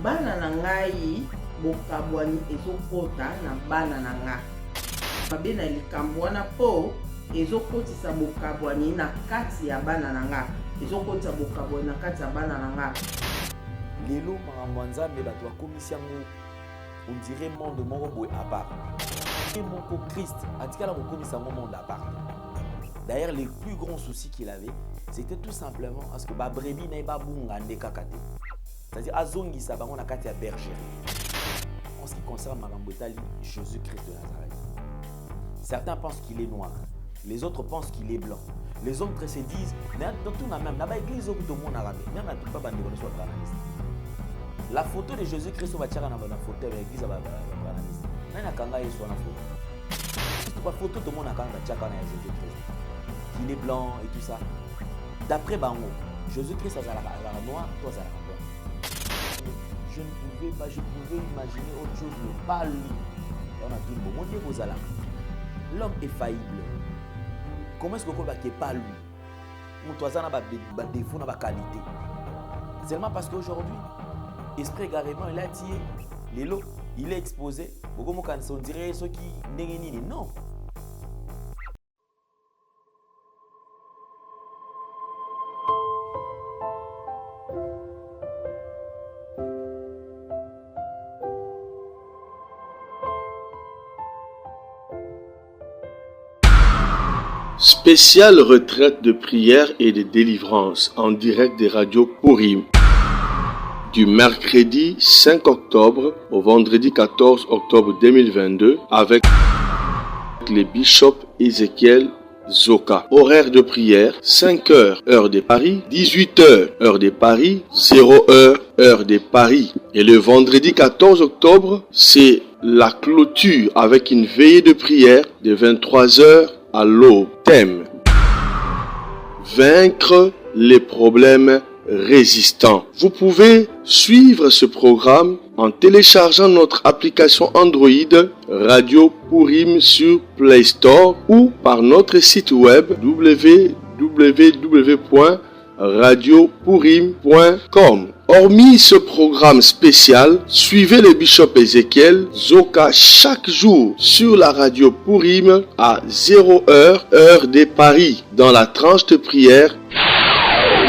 bana na ngai bokabwani ezokota na bana na nga mabe na likambo wana po ezokotisa bokabwani na kati ya bana na nga ezokotisa bokabwani na kati ya bana na nga lelo makambo nzambe bato bakomisi yango on dirait monde moko boye à part et moko Christ atikala kokomisa yango monde à part. D'ailleurs le plus grand souci qu'il avait c'était tout simplement parce que ba brebis na ba bunga ndeka kate. C'est-à-dire azongisa bango na kati ya bergerie. En ce qui concerne Marambotali, Jésus-Christ de Nazareth. Certains pensent qu'il est noir, les autres pensent qu'il est blanc. Les autres se disent, dans tout même, dans l'église où tout le monde arabe, même la plupart des gens sont branamistes. La photo de Jésus-Christ va tirer dans la photo de l'église branamiste. N'a n'a kanga yeso na photo. C'est pas photo tout le monde a kanga tiaka na Jésus-Christ. Qu'il est blanc et tout ça. D'après Bango, Jésus-Christ a la noir, toi a la blanc. Je pouvais imaginer autre chose, mais pas lui. On a dit, bon, mon Dieu, vous allez. L'homme est faillible. Comment est-ce que vous ne pas lui? Mon toisin n'a pas de défaut, n'a pas de qualité. Seulement parce qu'aujourd'hui, esprit égarément, il a tiré les lots, il est exposé. Beaucoup de gens dirait ceux qui n'ont non. Spéciale retraite de prière et de délivrance en direct des radios Purim. Du mercredi 5 octobre au vendredi 14 octobre 2022 avec les bishops Ézéchiel Zoka. Horaire de prière 5h heure de Paris, 18h heure de Paris, 0h heure de Paris. Et le vendredi 14 octobre, c'est la clôture avec une veillée de prière de 23h à l'aube. Thème: vaincre les problèmes résistants. Vous pouvez suivre ce programme en téléchargeant notre application Android Radio Purim sur Play Store ou par notre site web www.radiopurim.com. Hormis ce programme spécial, suivez le bishop Ézéchiel Zoka chaque jour sur la radio Purim à 0h heure de Paris dans la tranche de prière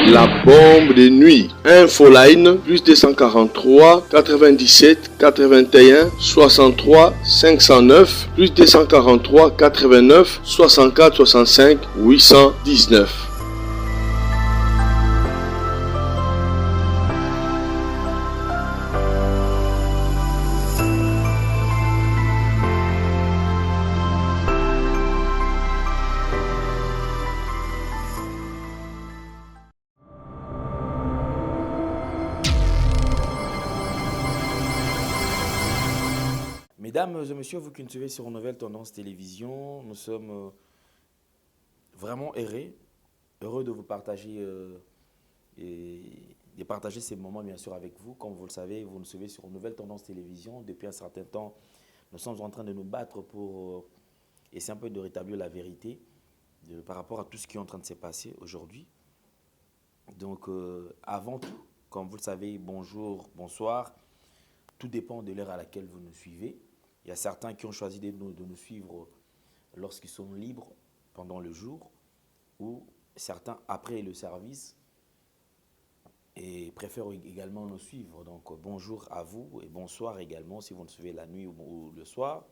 La bombe de nuit. Infoline plus 243 97 81 63 509 plus 243 89 64 65 819. Mesdames et messieurs, vous qui nous suivez sur Nouvelle Tendance Télévision, nous sommes vraiment heureux de vous partager et de partager ces moments bien sûr avec vous. Comme vous le savez, vous nous suivez sur Nouvelle Tendance Télévision. Depuis un certain temps, nous sommes en train de nous battre pour essayer un peu de rétablir la vérité par rapport à tout ce qui est en train de se passer aujourd'hui. Donc avant tout, comme vous le savez, bonjour, bonsoir. Tout dépend de l'heure à laquelle vous nous suivez. Il y a certains qui ont choisi de nous suivre lorsqu'ils sont libres pendant le jour ou certains après le service et préfèrent également nous suivre. Donc bonjour à vous et bonsoir également si vous nous suivez la nuit ou le soir.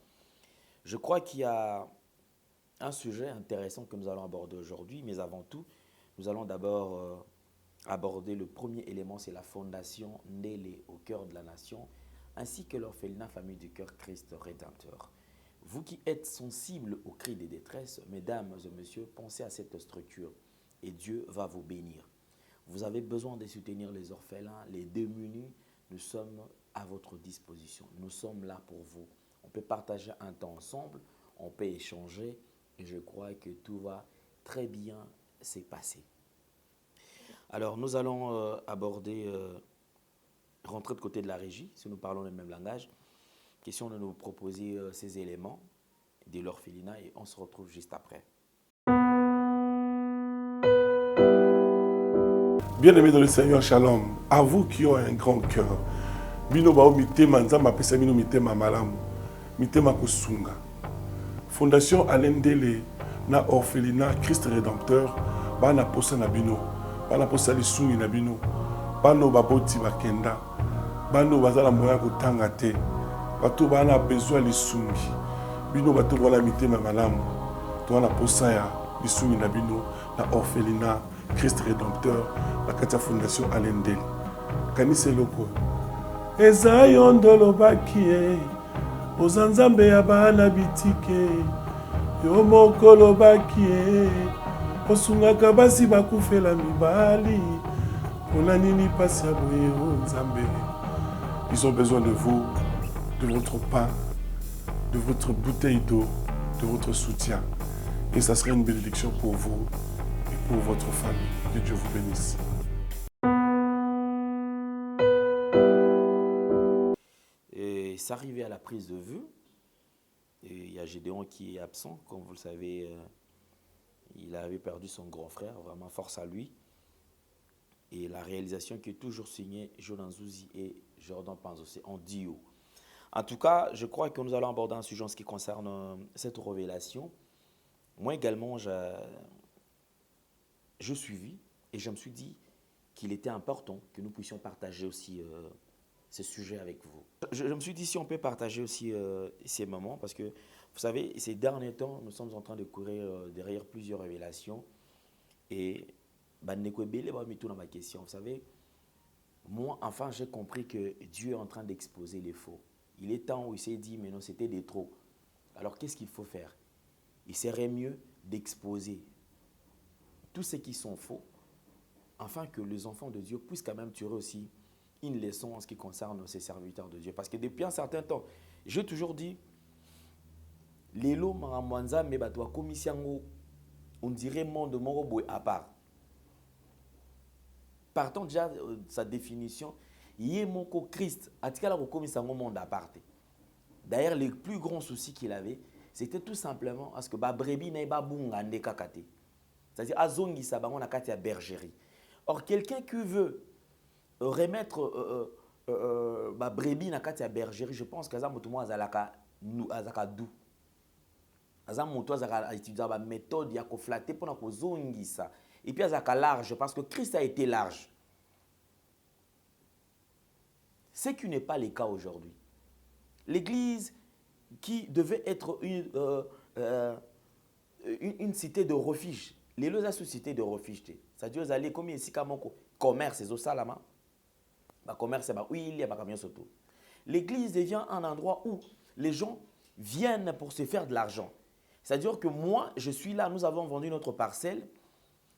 Je crois qu'il y a un sujet intéressant que nous allons aborder aujourd'hui, mais avant tout, nous allons d'abord aborder le premier élément, c'est la fondation Ndélé au cœur de la nation, ainsi que l'orphelinat Famille du Cœur Christ Rédempteur. Vous qui êtes sensibles aux cris de détresse, mesdames et messieurs, pensez à cette structure et Dieu va vous bénir. Vous avez besoin de soutenir les orphelins, les démunis, nous sommes à votre disposition. Nous sommes là pour vous. On peut partager un temps ensemble, on peut échanger et je crois que tout va très bien se passer. Alors nous allons aborder... rentrer de côté de la régie, si nous parlons le même langage. Question de nous proposer ces éléments de l'orphelinat et on se retrouve juste après. Bien-aimés dans le Seigneur, shalom. À vous qui ont un grand cœur, bino bao mitema nzamba pesa bino mitema malamu mitema kosunga Fondation Alain Dele na orphelinat Christ Rédempteur bana posa na bino bana posa lisungi na bino bano baboti bakenda bano bazala moya kotanga te bato bana besoin lisungi bino bato bana mitema malamu to bana posa ya lisungi na bino na orphelinat Christ Rédempteur la kati ya Fondation Alain Dele kanisa loko eza yo ndolobaki oza nzambe ya bana bitike yo moko lobaki osungaka basi bakufela mibali mpona nini pasi ya boye o nzambe. Ils ont besoin de vous, de votre pain, de votre bouteille d'eau, de votre soutien. Et ça serait une bénédiction pour vous et pour votre famille. Que Dieu vous bénisse. Et c'est arrivé à la prise de vue. Et il y a Gédéon qui est absent. Comme vous le savez, il avait perdu son grand frère. Vraiment, force à lui. Et la réalisation qui est toujours signée Jonan Zouzi et Jordan Panzosé en duo. En tout cas, je crois que nous allons aborder un sujet en ce qui concerne cette révélation. Moi également, je suivis et je me suis dit qu'il était important que nous puissions partager aussi ces sujets avec vous. Je me suis dit si on peut partager aussi ces moments parce que, vous savez, ces derniers temps, nous sommes en train de courir derrière plusieurs révélations et ma question, vous savez, moi, enfin, j'ai compris que Dieu est en train d'exposer les faux. Il est temps où il s'est dit, mais non, c'était des trop. Alors, qu'est-ce qu'il faut faire? Il serait mieux d'exposer tous ceux qui sont faux, afin que les enfants de Dieu puissent quand même tirer aussi une leçon en ce qui concerne ces serviteurs de Dieu. Parce que depuis un certain temps, j'ai toujours dit, les lots, mais on dirait monde moroboy à part. Partons déjà de sa définition, Yemoko Christ, atikala kokomisa monde à part. D'ailleurs, le plus grand souci qu'il avait, c'était tout simplement parce que brebis n'est pas bungande kakate. C'est-à-dire azongi sabango na kati ya bergerie. Or quelqu'un qui veut remettre brebis na kati ya bergerie, je pense que ça motumo azalaka dou. Azamoto azaka utiliser ba méthode ya ko flatter pour na ko zongisa. Et puis, il large, parce que Christ a été large. Ce qui n'est pas le cas aujourd'hui. L'Église, qui devait être une cité de refuge, les deux sociétés de refuge, c'est-à-dire qu'ils allaient comme ici, comme commerce, c'est au salama, commerce, oui, il y a camion surtout. L'Église devient un endroit où les gens viennent pour se faire de l'argent. C'est-à-dire que moi, je suis là, nous avons vendu notre parcelle.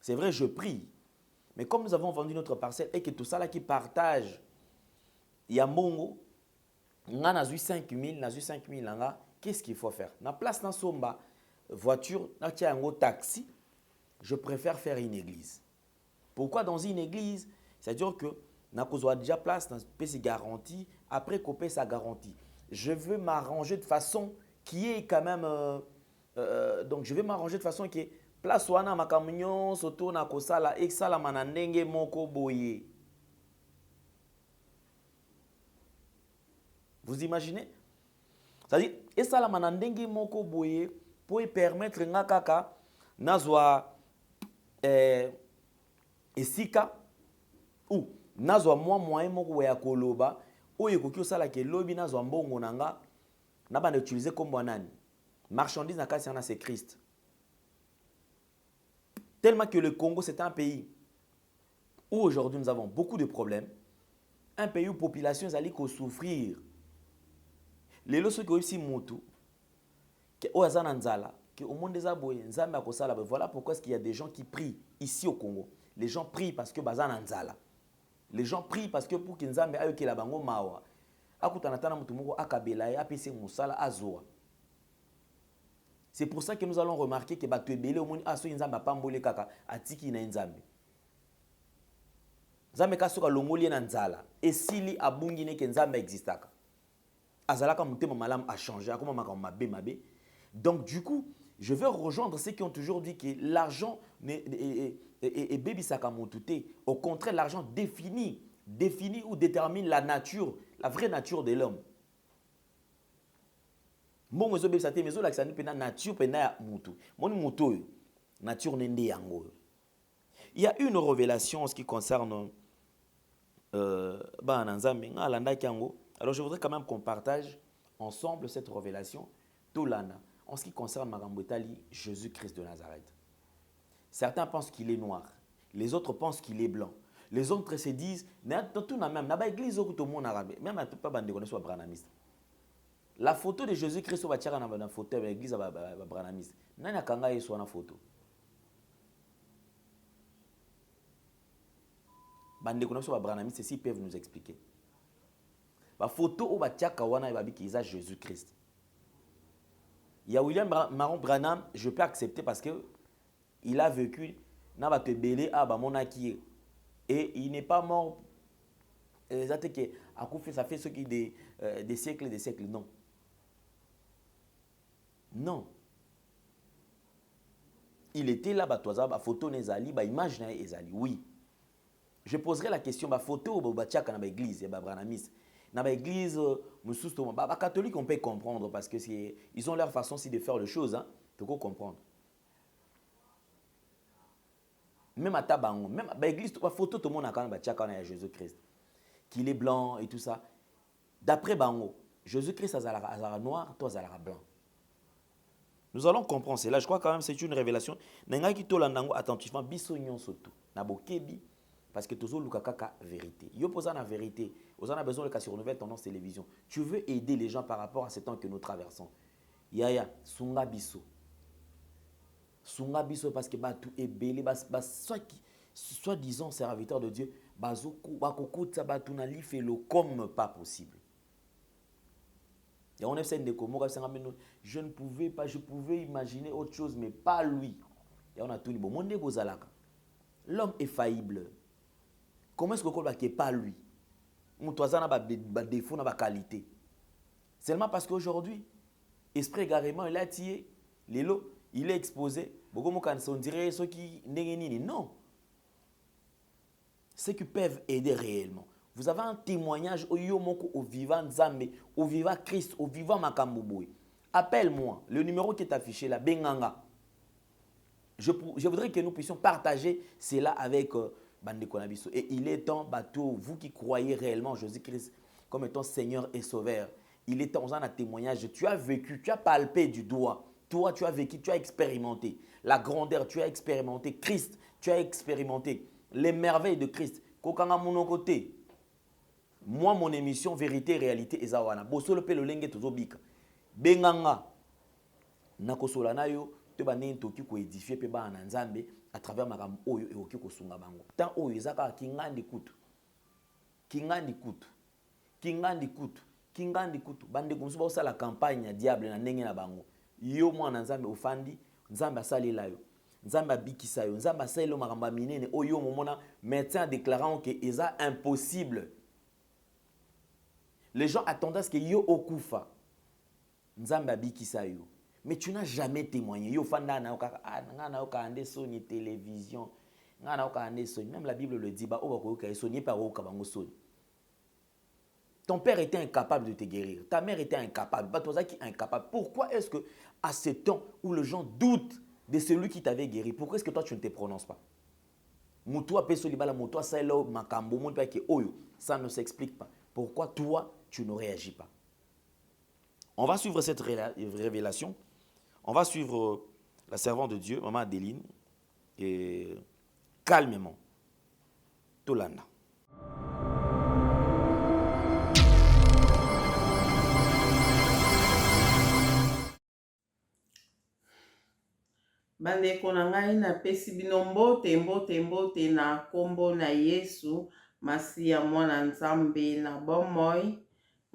C'est vrai, je prie. Mais comme nous avons vendu notre parcelle et que tout ça là qui partage, il y a Mongo, on a 5 000, qu'est-ce qu'il faut faire? Na place dans somba voiture, na un taxi, je préfère faire une église. Pourquoi dans une église? C'est-à-dire que na kozwa déjà place dans PC garantie, après couper sa garantie. Je veux m'arranger de façon qui est quand même donc je vais m'arranger de façon qui est place wana makamnyo soto na kosala exala manandenge moko boye. Vous imaginez? C'est-à-dire exala manandenge moko boye pour permettre ngakaka nazwa esika ou nazwa moyen moko ya koloba oyo koki osala ke lobi nazwa mbongo nanga na bana utiliser comme banani marchandise na kasi c'est Christ. Tellement que le Congo, c'est un pays où aujourd'hui nous avons beaucoup de problèmes. Un pays où la population est allée souffrir. Les lois qui ont aussi motu, qui ont zananzala, qui au monde des aboyés, voilà pourquoi il y a des gens qui prient ici au Congo. Les gens prient parce que bazananzala. Les gens prient parce que pour qu'ils nzambe ayo ke la bango mawa. Akutanatana mutu moko akabela apese musala azoa. C'est pour ça que nous allons remarquer que Batuebele au monde a so nzamba pambole kaka atiki na nzambe. Nzambe kasoka longoli na nzala et sili abungi ne ke nzambe existaka. Azalaka mutema malam a changé akoma mabe mabe. Donc du coup, je vais rejoindre ceux qui ont toujours dit que l'argent est baby saka motute. Au contraire, l'argent définit ou détermine la nature la vraie nature de l'homme. Bon, mais la nature pena mutu. Mon mutu, nature nende yango. Il y a une révélation en ce qui concerne alors je voudrais quand même qu'on partage ensemble cette révélation Tolana en ce qui concerne Magambotali, Jésus-Christ de Nazareth. Certains pensent qu'il est noir, les autres pensent qu'il est blanc. Les autres se disent, même dans l'église où tout le monde arabe, même pas bande soit branamiste. La photo de Jésus-Christ va tirer dans la photo de l'église branamiste. Nana kanga soit na photo. Bande connaissent soit branamiste, ceci peuvent nous expliquer. La photo où va tirer kawana et babi qui est Jésus-Christ. Il y a William Maron Branham, je peux accepter parce que il a vécu n'a pas te belé à Bamonaki. Et il n'est pas mort. Ça fait ce qui des siècles et des siècles. Non. Non. Il était là, la photo Nezali, la image Nezali. Oui. Je poserai la question, la photo dans l'église, dans l'église, les catholiques, on peut comprendre parce que ils ont leur façon de faire les choses. Hein. Tu peux comprendre. Même à Tabango, même à l'église, la photo, tout le monde a quand même Jésus-Christ. Qu'il est blanc et tout ça. D'après Bango, Jésus-Christ a noir, toi, a blanc. Nous allons comprendre cela. Je crois quand même que c'est une révélation. Nenga qui tolandango attentivement, bisognon soto. Nabo kebi, parce que toujours lukakaka vérité. Yo posa la vérité. Vous en avez besoin de cas sur Nouvelle Tendance Télévision. Tu veux aider les gens par rapport à ce temps que nous traversons. Yaya, sunga biso. Sunga biso parce que batu est belé soit disant serviteur de Dieu bazoko bakokutsa batu na lifelo comme pas possible. Et on est scène de Komo je ne pouvais pas, je pouvais imaginer autre chose mais pas lui. Et on a tout dit bon monde bozalaka. L'homme est faillible. Comment est-ce que kolba qui est pas lui? Mon toisana ba défaut na ba qualité. Seulement parce qu'aujourd'hui esprit égarément il a tiré les lots. Il est exposé. On dirait ceux qui non. Ceux qui peuvent aider réellement. Vous avez un témoignage au vivant Nzambe, au vivant Christ, au vivant Makamboboui. Appelle-moi. Le numéro qui est affiché là, Benganga. Je voudrais que nous puissions partager cela avec Bande Konabiso. Et il est temps, bateau, vous qui croyez réellement en Jésus-Christ comme étant Seigneur et Sauveur, il est temps, on a un témoignage. Tu as vécu, tu as palpé du doigt. Toi, tu as vécu, tu as expérimenté la grandeur, tu as expérimenté Christ, tu as expérimenté les merveilles de Christ. Kokanga mon côté. Moi, mon émission Vérité et Réalité Ezawana. Bosolo pe lolenge tozobika. Benganga. Nakosola na yo te ba nento ki ko édifier pe ba na Nzambe à travers makambo oyo e oki ko sunga bango. Tant oyo ezaka kingandi kutu. Kingandi kutu. Kingandi kutu. Kingandi kutu. Bande komso ba osala campagne ya diable na ndenge na bango. Yo mwana Nzambe ofandi, Nzambe asalela yo. Nzambe abikisa yo. Nzambe asalela makambo minene oyo momona médecin déclarant que eza impossible. Les gens attendaient à ce que yo okufa. Nzambe abikisa yo. Mais tu n'as jamais témoigné. Yo fanda na oka na oka ande soni télévision. Na oka ande soni. Même la Bible le dit ba o ba ko soni pa oka bango soni. Ton père était incapable de te guérir. Ta mère était incapable. Toi qui est incapable. Pourquoi est-ce que à ce temps où les gens doutent de celui qui t'avait guéri, pourquoi est-ce que toi tu ne te prononces pas? Ça ne s'explique pas. Pourquoi toi tu ne réagis pas? On va suivre cette révélation. On va suivre la servante de Dieu, Maman Adeline, et calmement. Tolanda. Bandeko na ngai napesi bino mbote na kombo na Yesu Masiya mwana Nzambe na bomoi.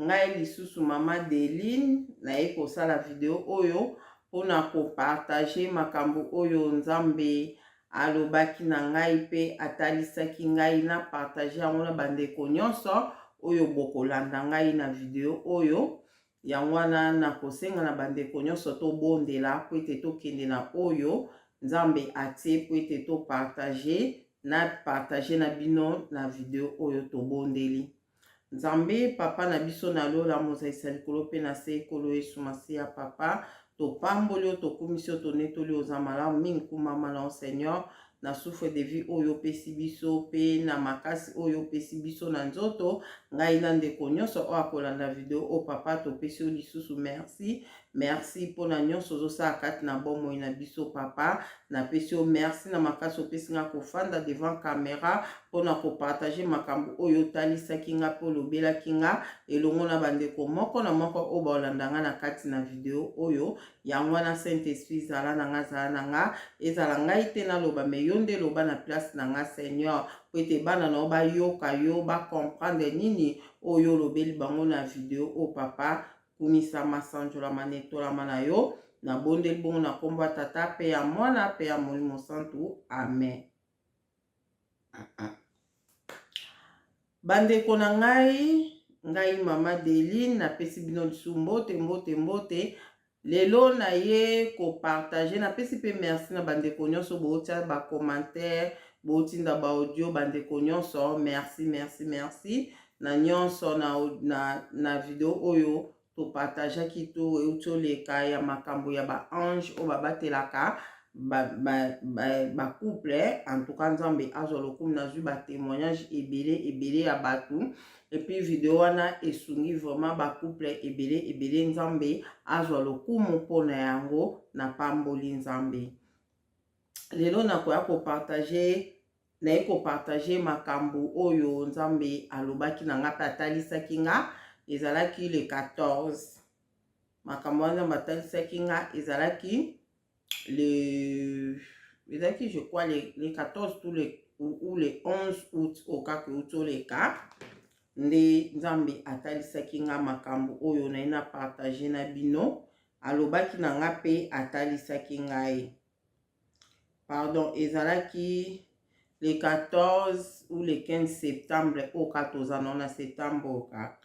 Ngai lisusu Mama Adeline naye kosala video oyo pona kopartage makambo oyo Nzambe alobaki na ngai pe atalisaki ngai na partage yango na bandeko nyonso oyo bokolanda ngai na video oyo. Yangwana na kosenga na bandeko nyonso to bondela po ete tokende na oyo Nzambe atie po ete to partage na bino na video oyo to bondeli. Nzambe papa na biso na lola mozaisa likolo pe na se ekolo Yesu Masiya papa to pamboli to komisio to netoli oza malamu mingi kumama na Seigneur na souffre de vie oyo pesi biso pe na makasi oyo pesi biso na nzoto ngai na ndeko nyonso o akolanda video o papa to pesi o lisusu merci merci pona nyonso ozosala kati na bomoi na biso papa na pesi o merci na makasi opesi nga kofanda devant caméra pona kopartage makambo oyo otalisaki nga pe olobelaki nga elongo na bandeko moko na moko oyo baolanda nga na kati na video oyo yango wana Saint-Esprit zala na nga zala na nga ezala ngai te naloba me yo nde loba na place na nga Seigneur po ete bana na yo bayoka yo bacomprendre nini oyo olobeli bango na video o papa kumisa masanjolama netolama na yo na bondeli bongo na kombo ya tata pe ya mwana pe ya molimo santu amen. Bandeko na ngai mama Deline na pesi bino lisu mbote lelo na ye ko partager na pesi pe merci na bandeko nyonso botia ba commentaire botinda ba audio bandeko nyonso merci na nyonso na video oyo to partager ki to eutoleka ya makambo ya ba ange o babatelaka ba couple en tout cas Nzambe azolo kum na zu ba témoignage ebele ya batu et puis vidéo wana esungi vraiment ba couple ebele Nzambe azolo kum pona yango na pamboli Nzambe. Lelo na ko ya ko partager makambo oyo Nzambe alobaki na nga patalisaki nga ezalaki le 14 makambo wana matalisaki nga ezalaki je crois les 14 ou les 11 août au cas que tout les cas nde Nzambe atalisaki nga makambo oyo na ina partager na bino alobaki na nga pe atalisaki ngai pardon ezalaki les 14 ou les 15 septembre au 14 na septembre au kaka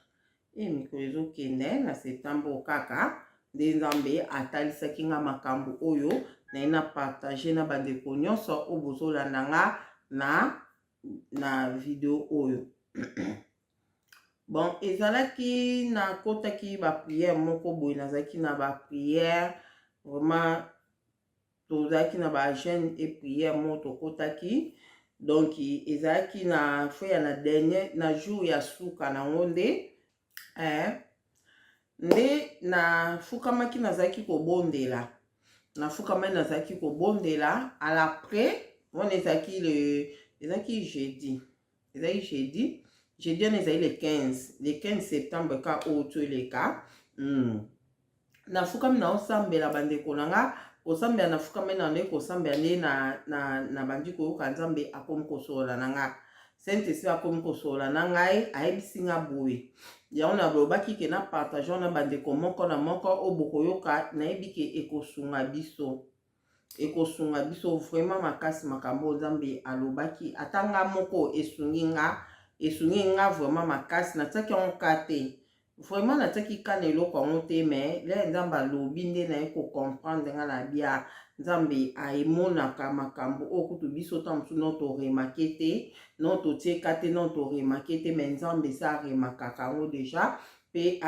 mikolo kende na septembre au kaka nde Nzambe atalisaki nga makambo oyo na ina partager na bandeko nyonso o bozolanda nga na video oyo. Bon ezalaki na kotaki ba prière moko boye nazaki na ba prière vraiment tozaki na ba jeûne et prière moko kotaki donc ezalaki na foi na dernier na jour ya suka na ngonde nde na fukamaki nazaki kobondela à l'après on ezaki jeudi on ezali le 15 septembre ka oto le ka na fukami na osambela bandeko nanga osambela na fukami na ndeko osambela ne na bandiko yoka Nzambe akomi kosola nanga Saint-Esprit akomi kosola na ngai ayebisi nga boye yango na lobaki ke na partageon na bandeko moko na moko oboko yoka nayebi ke ekosunga biso vraiment makasi makambo Nzambe alobaki atanga moko esungi nga vraiment makasi nataki yango kate vraiment nataki kana eloko yango te mais le Nzambe alobi nde na ye ko comprendre nga na bia Nzambe aimonaka makambo okutu biso tamsu noto remarqué te noto tieka te noto remarqué te mais Nzambe sa remarquaka yango déjà pe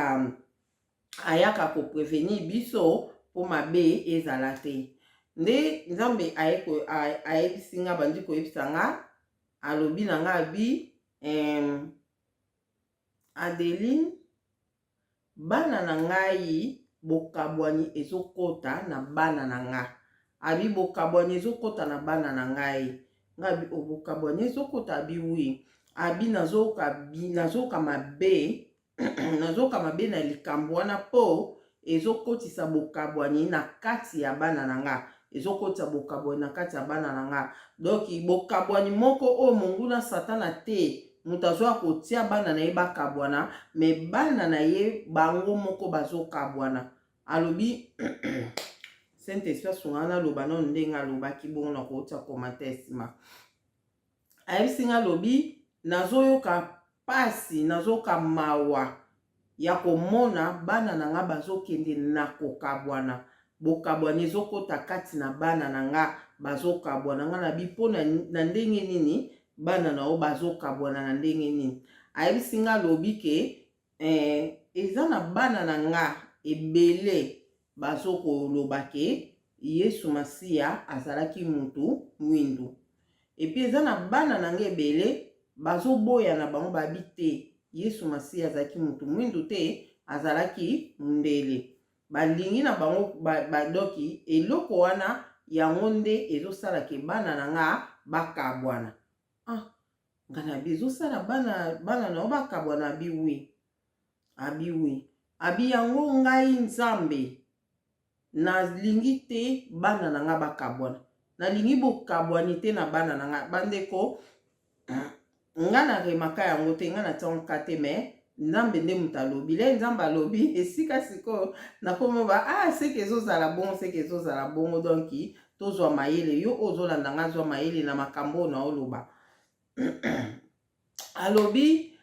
ayaka ko prévenir biso po mabe ezala te nde Nzambe ayebisi nga bandi koyebisa nga alobi na nga abi Adeline bana na ngai bokabwani ezokota na bana na nga abi bokabwani ezokota na bana na ngai ngabi obokabwani ezokota abi wi abi nazoka mabe nazoka mabe na likambo wana po ezokotisa bokabwani na kati ya bana na nga ezokotisa bokabwani na kati ya bana na nga donc bokabwani moko o monguna satana te mutazo akotia bana na ye bakabwana me bana na ye bango moko bazokabwana alobi Saint-Esprit sungana loba no ndenga lobaki bongo na kotia commentaire sima ayebisi nga lobi nazoyoka pasi nazoka mawa ya komona bana na nga bazokende na kokabwana bokabwana ezokota kati na bana na nga bazokabwana nga na bipona na ndenge nini bana na o bazokabwana na ndenge nini ayebisi nga alobi ke eza na bana na nga ebele bazokoloba ke Yesu Masiya azalaki mutu mwindu. Epi eza na bana na nga ebele bazoboya na bango babi te Yesu Masiya azalaki mutu mwindu te, azalaki mundele. Balingi na bango badoki eloko wana yango nde ezosala ke bana na nga bakabwana. Ngana bizosala bana na bakabwana abi wi. Abi yango ngai Nzambe na lingi te bana na nga bakabwana. Na lingi bokabwani te na bana na nga bandeko. Nga na remaka yango te, nga na tonka te, me Nzambe nde mutu alobi. Le Nzambe alobi esika siko nakomoba seke ezozala bongo, seke ezozala bongo, donki tozwa mayele yo ozolanda nga zwa mayele na makambo na oloba. Alobi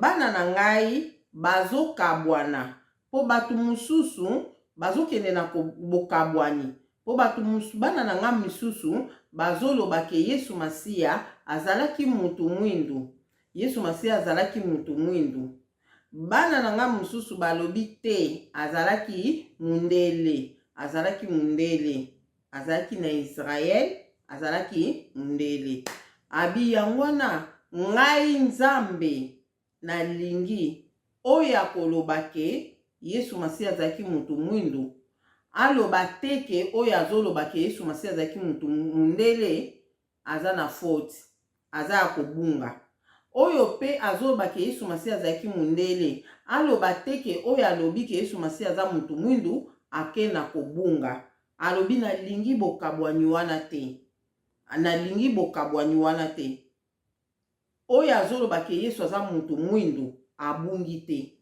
bana na ngai bazokabwana po batu mususu bazokende na bokabwani. Po batu mususu bana na nga misusu bazoloba ke Yesu Masiya azalaki mutu mwindu. Yesu Masiya azalaki mutu mwindu. Bana na nga mususu balobi te azalaki mundele. Azalaki mundele. Azalaki na Israel, azalaki mundele. Abi yangwana ngai Nzambe na lingi oya koloba ke Yesu Masiya azalaki mutu mwindu. Aloba teke oya azoloba ke Yesu Masiya azalaki mutu mundele, aza na faute, aza akobunga. Oyo pe azoloba ke Yesu Masiya azalaki mundele, aloba teke oya alobi ke Yesu Masiya aza mutu mwindu, ake na kobunga. Alobi na lingi bokabwani wana te. Na lingi bokabwani wana te. Oyo azoloba ke Yesu aza mutu mwindu, abungi te.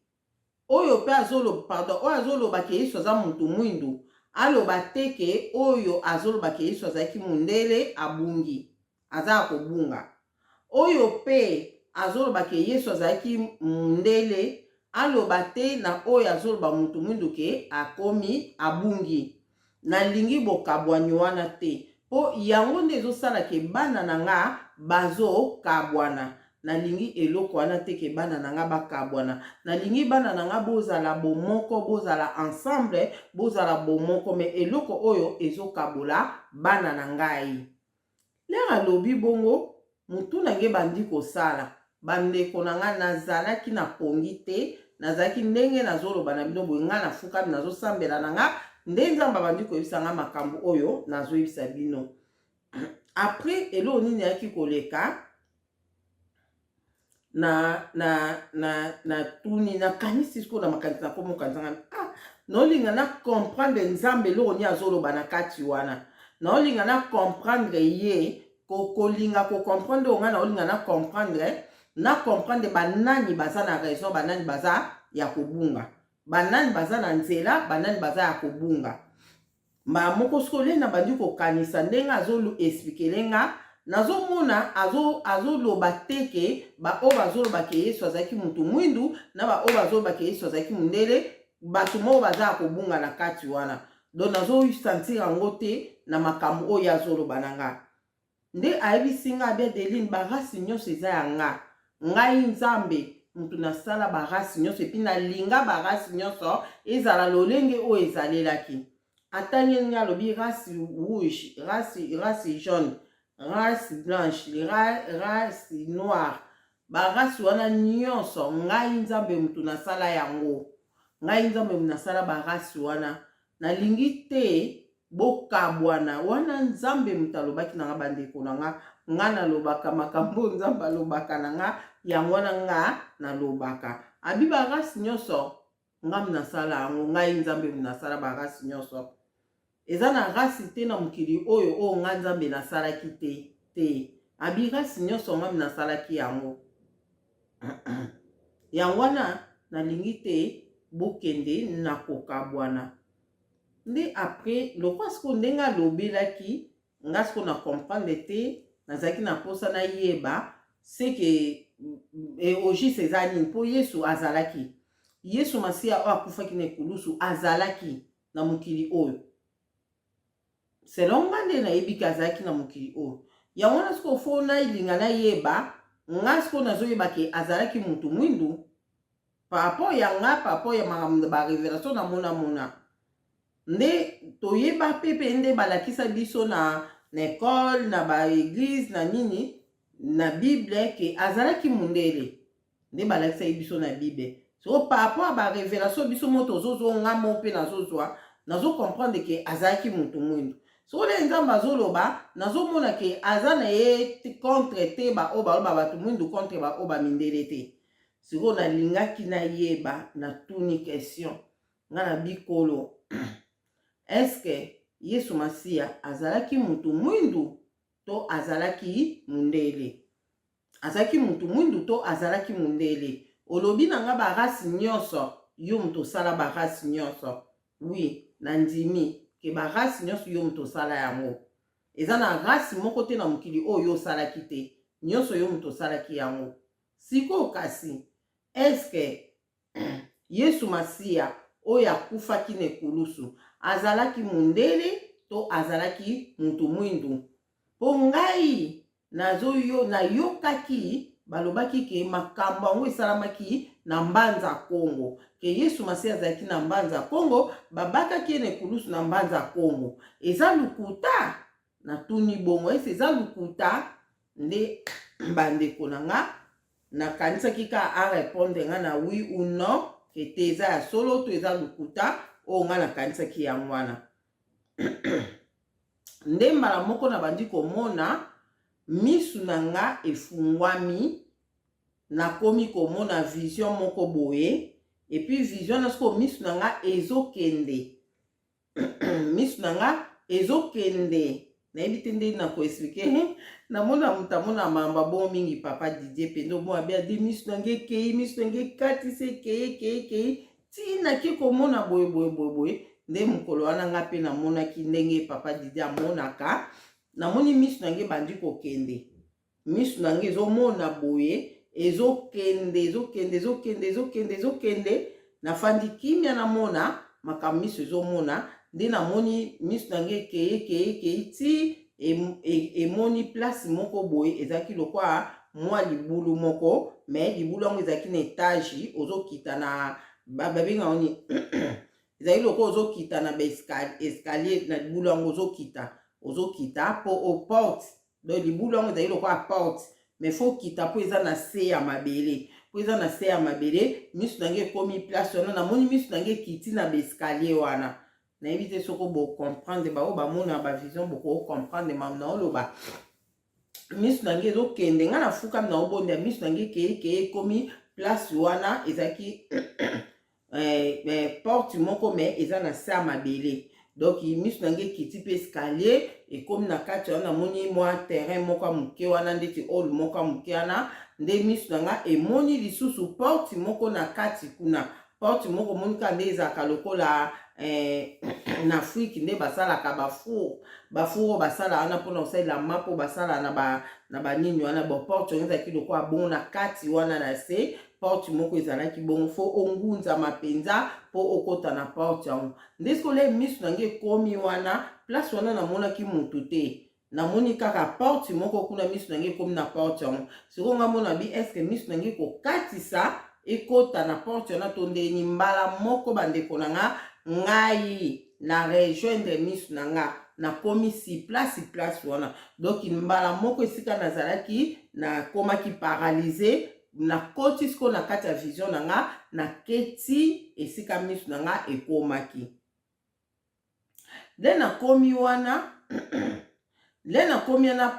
Oyo pe azoloba ke Yesu aza mutu mwindu, aloba teke oyo azoloba ke Yesu azalaki mundele, abungi, aza akobunga. Oyo pe azoloba ke Yesu azalaki mundele, aloba te na oyo azoloba mutu mwindu ke akomi abungi. Na lingi bokabwani wana te. Po yango nde ezosala ke bana na nga bazokabwana. Na lingi eloko wana te ke bana na nga bakabwana. Na lingi bana na nga bozala bomoko, bozala ensemble, bozala bomoko, me eloko oyo ezokabola bana na ngai. Lera lobi bongo mutu na nge bandi kosala. Bandeko na nga nazalaki na pongi te, nazalaki ndenge nazoloba na bino boye nga nafukami nazosambela na nga, nde Nzambe bandi koyebisa nga makambo oyo nazoyebisa bino. Après elo nini yaki koleka na tuni na kanisi siko na makanisi na komo kanzanga. Nolinga na comprendre Nzambe elo ni azoloba na kati wana. Nolinga na comprendre ye kolinga ko comprendre nga na olinga na comprendre banani baza na raison, banani baza ya kobunga. Banani baza na nzela, banani baza ya kobunga. Ma moko skole na bandi ko kanisa ndenga azolo expliquer nga nazomona azoloba teke ba o bazoloba ke Yesu azalaki mutu mwindu na ba o bazoloba ke Yesu azalaki mundele, batu mo baza kobunga na kati wana. Donc nazo sentir yango te na makambo oyo azoloba na nga. Nde ayebisi nga bia Deline barasi nyonso eza ya nga. Ngai Nzambe mutu nasala barasi nyonso epi na linga barasi nyonso ezala lolenge o ezalelaki. Atanye nga lobi race rouge, race jaune, race blanche, race noire. Barasi wana nyonso ngai Nzambe mutu nasala yango. Ngai Nzambe mutu nasala barasi wana. Na lingi te bokabwana wana Nzambe mutu alobaki na nga bandeko na nga. Nga nalobaka makambo Nzambe alobaka na nga, yango wana nga nalobaka. Abi barasi nyonso nga munasala yango, ngai Nzambe munasala barasi nyonso. Eza na rasi te na mukili oyo o nga Nzambe nasalaki te. Abi rasi nyonso nga munasalaki yango. Yango wana nalingi te bokende na kokabwana. Nde après lokwa siko ndenga lobelaki nga siko na comprendre te, nazaki na posa na yeba c'est que oji sezani mpo Yesu azalaki. Yesu Masiya o akufaki na ekulusu azalaki na mukili oyo. Selon nga nde na yebiki azalaki na mukili oyo. Yango na siko fo na ilinga na yeba nga siko nazoyeba ke azalaki mutu mwindu par rapport ya nga par rapport ya ba révélation na mona nde toyeba pepe nde balakisa biso na école na ba église na nini na bible ke azalaki mundele nde balakisa biso na bible so par rapport à ba révélation biso moto zozo nga mo pe nazozwa nazo comprendre ke azalaki mutu mwindu so le nzambe azoloba nazomona ke aza na ye contre te ba oba bato mwindu contre ba oba mindele te siko nalingaki nayeba na tuni question nga na bikolo eske Yesu Masia azalaki mutu mwindu to azalaki mundele azalaki mutu mwindu to azalaki mundele olobi na nga ba race nyonso yo mutu sala ba race nyonso oui na ndimi ke ba race nyonso yo mutu sala yango eza na race moko te na mokili oyo yo salaki te nyonso yo mutu salaki yango siko kasi eske Yesu Masia oyo akufaki na ekulusu azalaki mundele to azalaki mutu mwindu po ngai nayokaki balobaki ke makambo yango esalamaki na mbanza Kongo ke Yesu Masia azalaki na mbanza Kongo babakaki na ekulusu na mbanza Kongo eza lukuta na tuni bongo eza lukuta nde bandeko na nga nakanisaki ka a répondre nga na oui ou non ke te eza ya solo to eza lukuta o nga nakanisaki yango wana nde mbala moko na bandi komona misu na nga efungwami nakomi komona vision moko boye epuis vision na siko misu na nga ezokende misu na nga ezokende nayebi te nde na koexplike namona mutu amona mamba bon mingi papa Didier pendo bon abia de misu na nge kei misu na nge katise kei tina ke komona boye nde mokolo wana nga pe namonaki ndenge papa Didier amonaka namoni misu na nge bandi kokende misu na nge ezomona boye ezokende nafandi kimia namona makambo misu ezomona nde namoni misu na nge kei ti emoni place moko boye ezalaki lokwa mwa libulu moko mais libulu yango ezalaki na etage ozokita na babenga oni ezalaki lokwa ozokita na escalier na libulu yango ozokita po au porte donc libulu yango ezalaki lokwa porte mais faut kita po eza na se ya mabele misu na nge ekomi place wana namoni misu na nge kiti na escalier wana nayebi te soko bocomprendre bao bamona bavision bokocomprendre mam na oloba misu na nge ezokende nga nafukami na obonda misu na nge keye ekomi place wana ezalaki porte moko mais eza na se ya mabele donc misu na nge kiti pe escalier ekomi na kati wana namoni mwa terrain moko moke wana ndeti hall moko moke wana nde misu na nga emoni lisusu porte moko na kati kuna porte moko monika nde ezalaka lokola na Afrique nde basalaka bafour basala wana mpona kosalela mapo basala na banini wana bo porte ezalaki lokola bongo na kati wana na se porte moko ezalaki bongo fo ongunzama mpenza mpo okota na porte yango nde sikole misu na nge ekomi wana place wana namonaki mutu te namoni kaka porte moko kuna misu na nge ekomi na porte yango siko nga mona bi eske misu na nge kokatisa ekota na porte wana to ndeni mbala moko bandeko na nga ngai na rejoindre misu na nga nakomi si place wana donc mbala moko esika nazalaki nakomaki paralysé nakoti siko na kati ya vision na nga naketi esika misu na nga ekomaki nde nakomi wana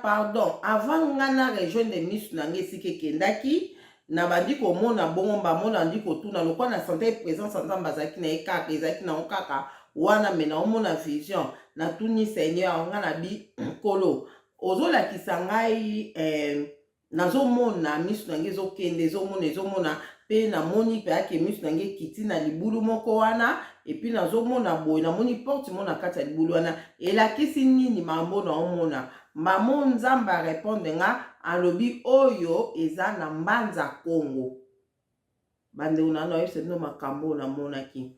pardon avant nga na rejoindre misu na nga esika ekendaki na bandi komona bongo bamona ndi kotuna lokwa na santé présence nzambe azalaki na ye kaka ezalaki nango kaka wana me naomona vision natuni seigneur nga na bi kolo ozolakisa ngai nazomona misu na nge ezomona mpe namoni mpe ake misu na nge kiti na libulu moko wana epuis nazomona boye namoni porte mo na kati ya libulu wana elakisi nini mambo naomona mamo nzambe arépondre nga alobi oyo eza na mbanza Kongo bandeko na no yebisa bino makambo namonaki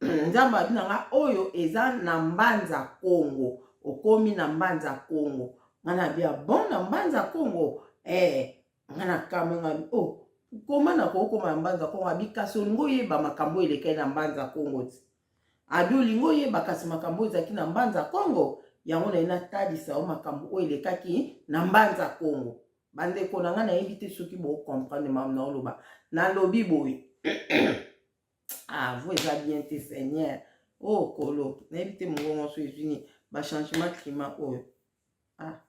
nzambe abi na nga oyo eza na mbanza Kongo okomi na mbanza Kongo nga na bia bon na mbanza Kongo ngana kamenga oh koma na kokoma mbanza kongo abikasi olingo yeba makambo elekai na mbanza kongo ti abi olingo yeba kasi makambo ezaki na mbanza kongo yango na ina talisa o makambo o elekaki na mbanza kongo bandeko na nga nayebi te soki bocomprendre mam na oloba nalobi boye ah vous eza bien te seigneur oh kolo nayebi te mongongo so ezwini bachangement climat oyo ah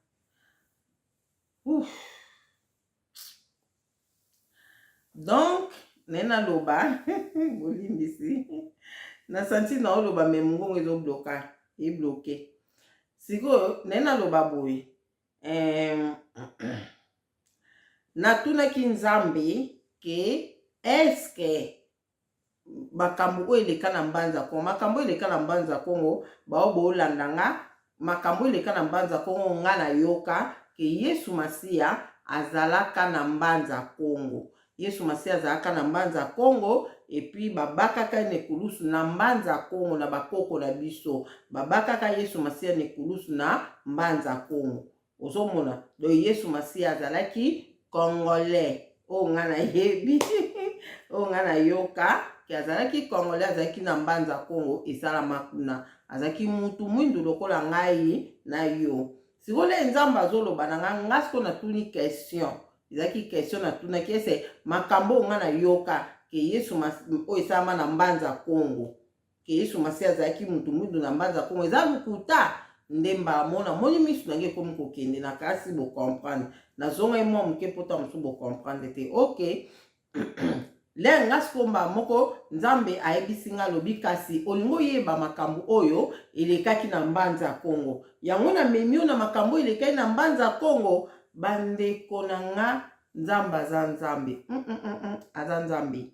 donc nena loba bolimbisi na santi na oloba me mongongo ezobloka ebloke sikoyo nena loba boye natunaki nzambe ke eske makambo oyo eleka na mbanza kongo makambo eleka na mbanza kongo bao boolanda nga makambo eleka na mbanza kongo nga nayoka ke Yesu Masiya azalaka na mbanza kongo Yesu Masiya azalaka na mbanza kongo epi babakaka nekulusu na mbanza kongo na bakoko na biso babakaka Yesu Masiya nekulusu na mbanza kongo ozomona do Yesu Masiya azalaki congolais o nga na yebi o nga na yoka ke azalaki congolais azalaki na mbanza kongo esalama kuna azalaki mutu mwindu lokola ngai na yo sikole nzamba azoloba na nga nga siko natuni question ezalaki question natunaki ese makambo nga na yoka ke Yesu oyo esalama na mbanza kongo ke Yesu Masiya azalaki mutu mwindu na mbanza kongo eza lukuta ndemba mona moni misu nange komi kokende na kasi bocomprendre nazonga ye mwa moke pota mosu bocomprendre te ok le nga sikomba moko nzambe ayebisi nga lobi kasi olingo yeba makambo oyo elekaki na mbanza kongo yango na memio na makambo elekaki na mbanza kongo bandeko na nga nzambe aza nzambe aza nzambe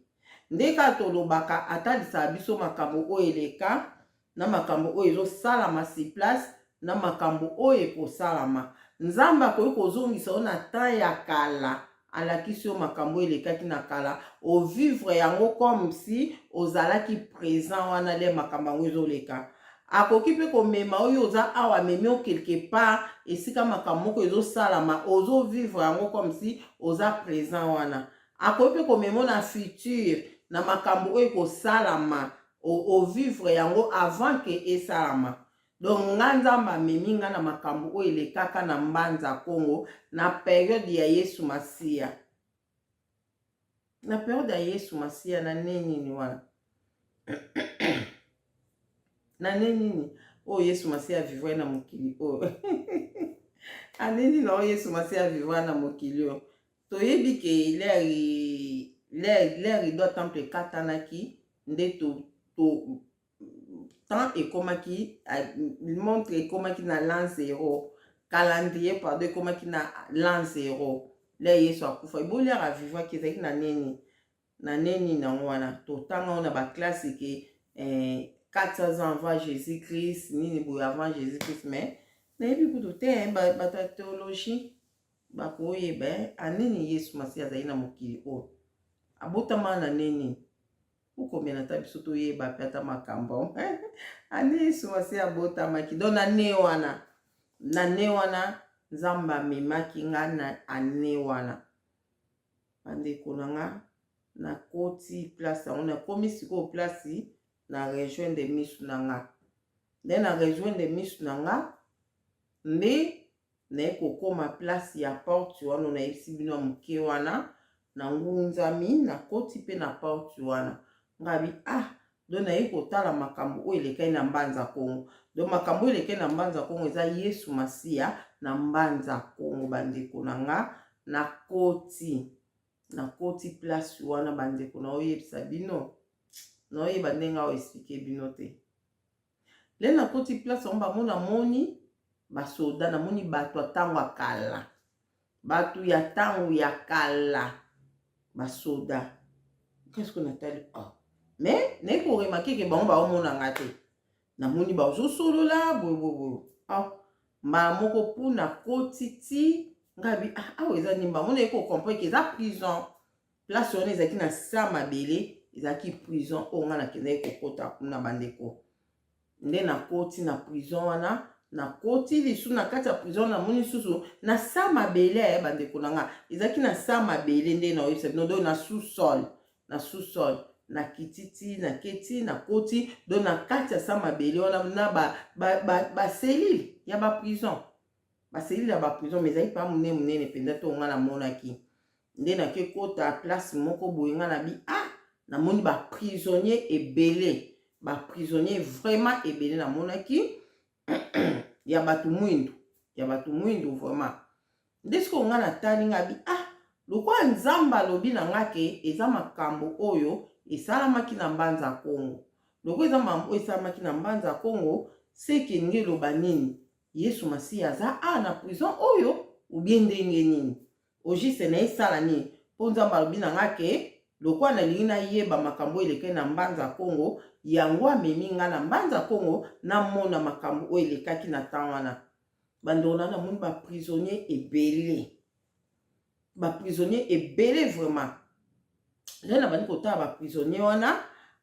ndeka tolobaka atalisa biso makambo oyo eleka na makambo oyo ezosalama si place na makambo oyo ekosalama nzambe akoki kozongisa yo na temps ya kala alakisi yo makambo elekaki na kala ovivre yango comme si ozalaki présent wana le makambo yango ezoleka akoki mpe komema oyo oza awa amemi yo quelque part esika makambo moko ezosalama ozovivre yango comme si oza présent wana akoki mpe komema na futur na makambo oyo ekosalama ovivre yango avant ke esalama donc nga nzambe amemi nga na makambo oyo elekaka na mbanza kongo na periode ya Yesu Masiya na periode ya Yesu Masiya na nini wana na nini oyo Yesu Masiya vivre na mokili oyo anini na oyo Yesu Masiya vivre na mokili oyo toyebi ke leri do temple katanaki nde to temps ekomaki montre ekomaki na l'an 0 calendrier pardon ekomaki na l'an 0 le Yesu akufa eboliaka avivaki ezalaki na neni nango wana totanga ona baklasse ke 400 ans avant Jésus-Christ nini boye avant Jésus-Christ mais nayebi kutu te bato ya théologie bakoyeba anini Yesu Masiya azali na mokili oyo abotama na neni ukomena ta biso toyeba pe ata makambo ani Yesu Masiya abotamaki do na ne wana nzambe amemaki nga na ane wana bandeko na nga nakoti place yango nakomi sikoyo place na rejoindre misu na nga nde na rejoindre misu na nga nde naye kokoma place ya porte wana nayebisi bino ya moke wana na ngunzami nakoti mpe na porte wana ngabi do naye kotala makambo oyo elekai na mbanza kongo do makambo oyo elekai na mbanza kongo eza Yesu Masiya na mbanza kongo bandeko na nga nakoti place wana bandeko na oyebisa bino na oyeba ndenge oexplike bino te le nakoti place yango bamona moni basoda namoni bato ya ntango ya kala bato ya ntango ya kala basoda qu'est-ce qu'on attelle mais naye koremake ke bango baomona nga te namoni bazosolola boyeboyeboyo mbala moko mpuna koti ti ngabi awa eza nini bango naye kokomprendre ke eza prison place wana ezalaki na sa mabele ezalaki prison oyo nga nakendaki kokota kuna bandeko nde nakoti na prison wana na koti lisu na kati ya prison na moni susu na sa mabele bandeko na nga ezaki na sa mabele nde na oyebisa bino do na sous-sol na kititi na keti na koti do na kati ya sa mabele wana na baselile ya baprison baselile ya baprison mais ezali pa monene mpenza to nga na monaki nde na ke kota place moko boye nga na bi na moni baprisonnier ebele baprisonnier vraiment ebele na monaki ya batu mwindu vraiment ndesko nga na tani nga bi lokwa nzamba lobi na nga ke eza makambo oyo esalamaki na mbanza Kongo lokwa eza mambo esalamaki na mbanza Kongo seke nge loba nini Yesu Masiya aza na prison oyo ubie ndenge nini ojise na esala nini po nzamba lobi na nga ke lokwa nalingi nayeba makambo eleke na mbanza Kongo yango amemi nga na mbanza Kongo na mona makambo oyo elekaki na temps wana bandona na moni baprisonnier ebele vraiment nde na bandi kotala baprisonnier wana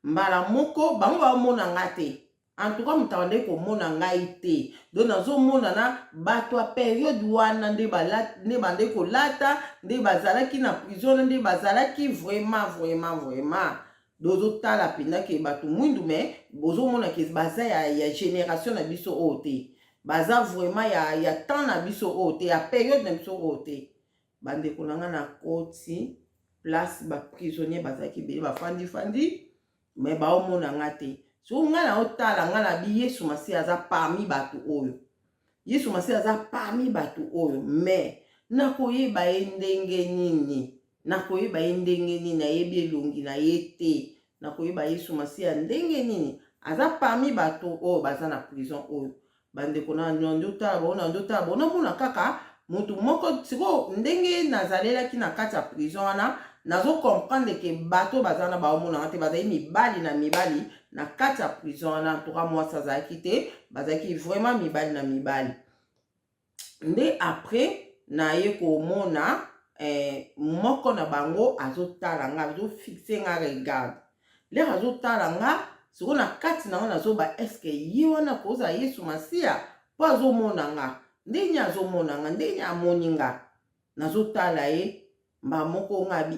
mbala moko bango bamona nga te en tout cas moto abandi komona ngai te donc nazomona na bato ya periode wana nde bandi kolata nde bazalaki na prison nde bazalaki vraiment dozotala pendaki bato mwindu me bozomona ke baza ya génération na biso oyo te baza vraiment ya temps na biso oyo te ya periode na biso oyo te bandeko na nga na koti place baprisonnier bazalaki ebele bafandi me baomona nga te so nga na otala nga na bi Yesu Masiya aza parmi bato oyo me nakoyeba ye ndenge nini nayebi elongi na ye te nakoyeba Yesu Masiya ndenge nini aza parmi bato oyo baza na prison oyo bandeko na ndotala bona mona kaka mutu moko siko ndenge nazalelaki na kati ya prison wana nazo comprendre ke bato bazana baomona te bazali mibali na kati ya prison wana ntoka mwasi azalaki te bazalaki vraiment mibali nde après naye komona moko na bango azotala nga azofixe nga regarde lere azotala nga siko na kati na wana azoba eske ye wana koza Yesu Masiya po azomona nga ndenge azomona nga ndenge amoni nga nazotala ye mba moko nga bi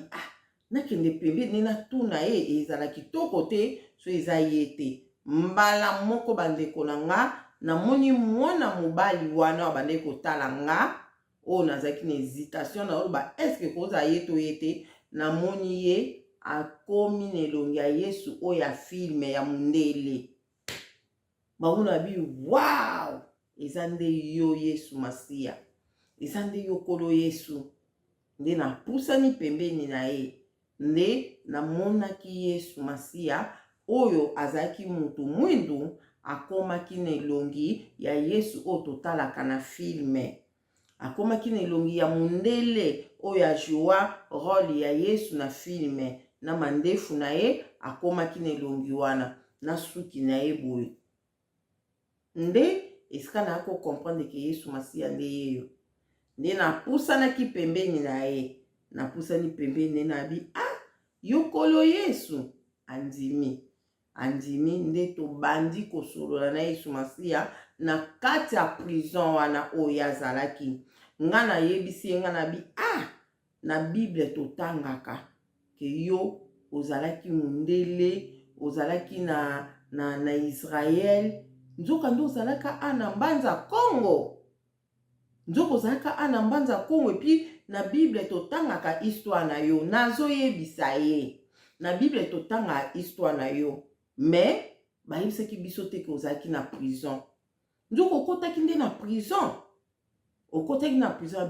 nakende pembeni natuna ye ezala kitoko te so eza ye te mbala moko bandeko na nga namoni mwana mobali wana abandaki kotala nga oyo nazalaki na hésitation na oloba eske koza ye to ye te namoni ye akomi na elongi ya Yesu oyo ya filme ya mundele bamona bi wow eza nde yo Yesu Masiya eza nde yo kolo Yesu nde napusani pembeni na ye nde namonaki Yesu Masiya oyo azalaki mutu mwindu akomaki na elongi ya Yesu oyo totalaka na filme akomaki na elongi ya mundele oyo ajua role ya Yesu na filme na mandefu na ye akomaki na elongi wana na suki na ye boye nde esika na ako comprendre ke Yesu Masiya nde yeyo nde napusanaki pembeni na ye napusani pembeni na bi yokolo Yesu andimi nde tobandi kosolola na Yesu Masiya na kati ya prison wana oyo azalaki nga na yebisi nga na bi na Bible totangaka ke yo ozalaki mundele ozalaki na Israel nzoka ndo ozalaka na mbanza Kongo nzoko ozalaka na mbanza Kongo epi na Bible totangaka histoire na yo nazoyebisa ye na Bible totanga histoire na yo mais bayebisaki biso te ke ozalaki na prison nzoko okotaki nde na prison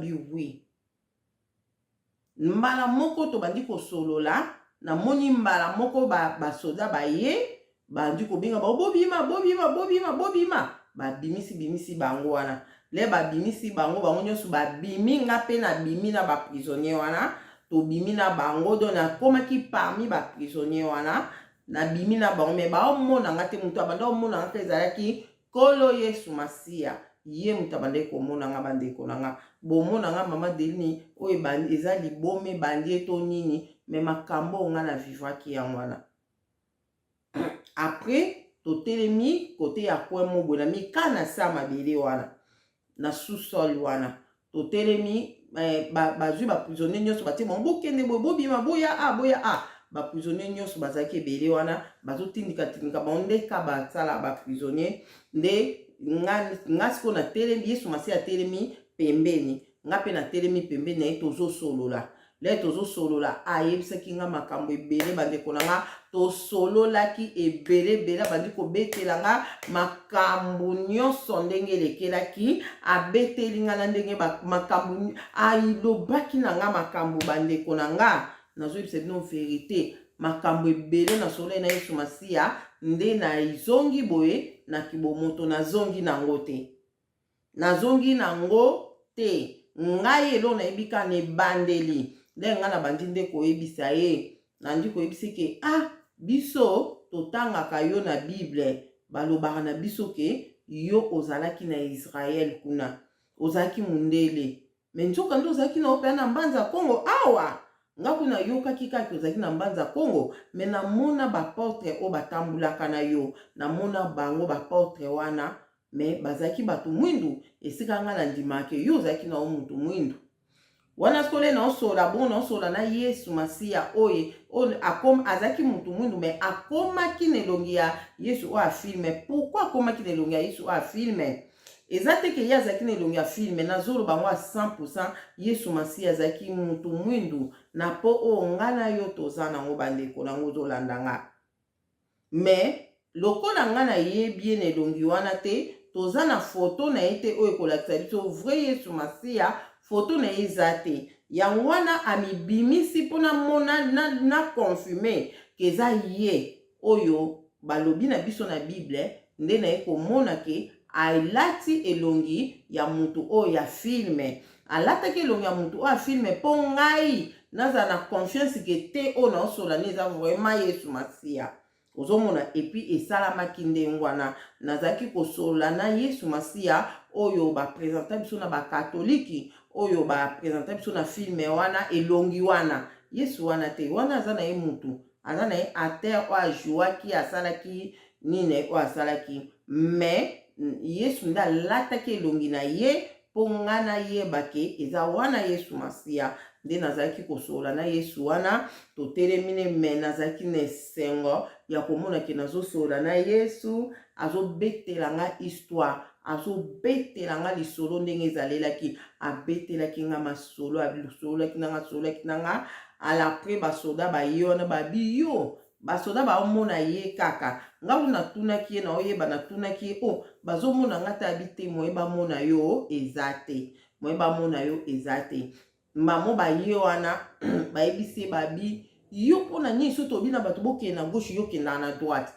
bi oui mbala moko tobandi kosolola namoni mbala moko basoda baye bandi kobenga bobima babimisi bango wana le babimisi bango nyonso babimi nga pe na bimi na baprisonnier wana tobimi na bango do nakomaki parmi baprisonnier wana na bimi na bango me baomona nga te mutu abanda omona nga te ezalaki kolo Yesu Masiya ye mutu abandaki komona nga bandeko na nga bomona nga mama Delini oyo eza libome bandi eto nini me makambo nga na vivaki yango wana après totelemi kote ya kwe mobo na mikana sa mabele wana na sous-sol wana totelemi bazwi ba prisonnier nyonso batie bango kende bobima boya ba prisonnier nyonso bazaki ebele wana bazotindika bango ndeka basala ba prisonnier nde nga siko na telemi Yesu Masiya telemi pembeni nga pe na telemi pembeni na ye tozosolola le tozosolola ayebisaki nga makambo ebele bandeko na nga tosololaki ebele bandi kobetela nga makambo nyonso ndenge elekelaki abeteli nga na ndenge makambo ayilobaki na nga makambo bandeko na nga nazoyebisa bino verite makambo ebele na solo na Yesu Masiya nde na izongi boye na kibomoto nazongi nango te ngai elo nayebika na ebandeli nde nga na bandi nde koyebisa ye nandi koyebisa ke biso totangaka yo na Bible balobaka na biso ke yo ozalaki na Israel kuna ozalaki mundele me nzoka nde ozalaki na opea na mbanza Kongo awa nga kuna yokaki kaka ozalaki na mbanza Kongo me namona baportre o batambulaka na yo namona bango baportre wana me bazalaki bato mwindu esika nga na ndimake yo ozalaki na o mutu mwindu wana skole na osola na Yesu Masiya oye azalaki mutu mwindu me akomaki na elongi ya Yesu o afilme. Pourquoi akomaki na elongi ya Yesu o afilme? Eza te ke ye azalaki na elongi ya filme nazoloba ngo a 100% Yesu Masiya azalaki mutu mwindu na po o nga na yo toza nango bandeko nango ozolanda nga me lokola nga na yebi na elongi wana te toza na foto na ye te oyo ekolakisa biso vrai Yesu Masiya foto na ye eza te yango wana amibimisi mpona mona na confirme ke eza ye oyo balobi na biso na Bible nde na ye komona ke alati elongi ya mutu oyo ya filme alataki elongi ya mutu oyo ya filme mpo ngai naza na confiance ke te oyo naosola ne eza vraiment Yesu Masiya ozomona epi esalamaki ndenge wana nazalaki kosola na Yesu Masiya oyo bapresenta biso na bakatoliki oyo bapresenta biso na filme wana elongi wana Yesu wana te wana aza na ye mutu aza na ye ater oyo ajuaki asalaki nini oyo asalaki me Yesu nde alataki elongi na ye mpo nga nayeba ke eza wana Yesu Masiya nde nazalaki kosola na Yesu wana totelemi ne me nazalaki na esengo ya komona ke nazosola na Yesu azobetela nga histoire azobetela nga lisolo ndenge ezalelaki abetelaki nga masolo asololaki na nga alapres basoda baye wana babiyo basoda baomona ye kaka nga wana tunaki ye na oyeba na tunaki ye bazomona nga ta abite moyeba mona yo ezate mamo baye wana bayebisi babi yo mpona nini so tobi na bato bokende na gauche yo kendaka na droite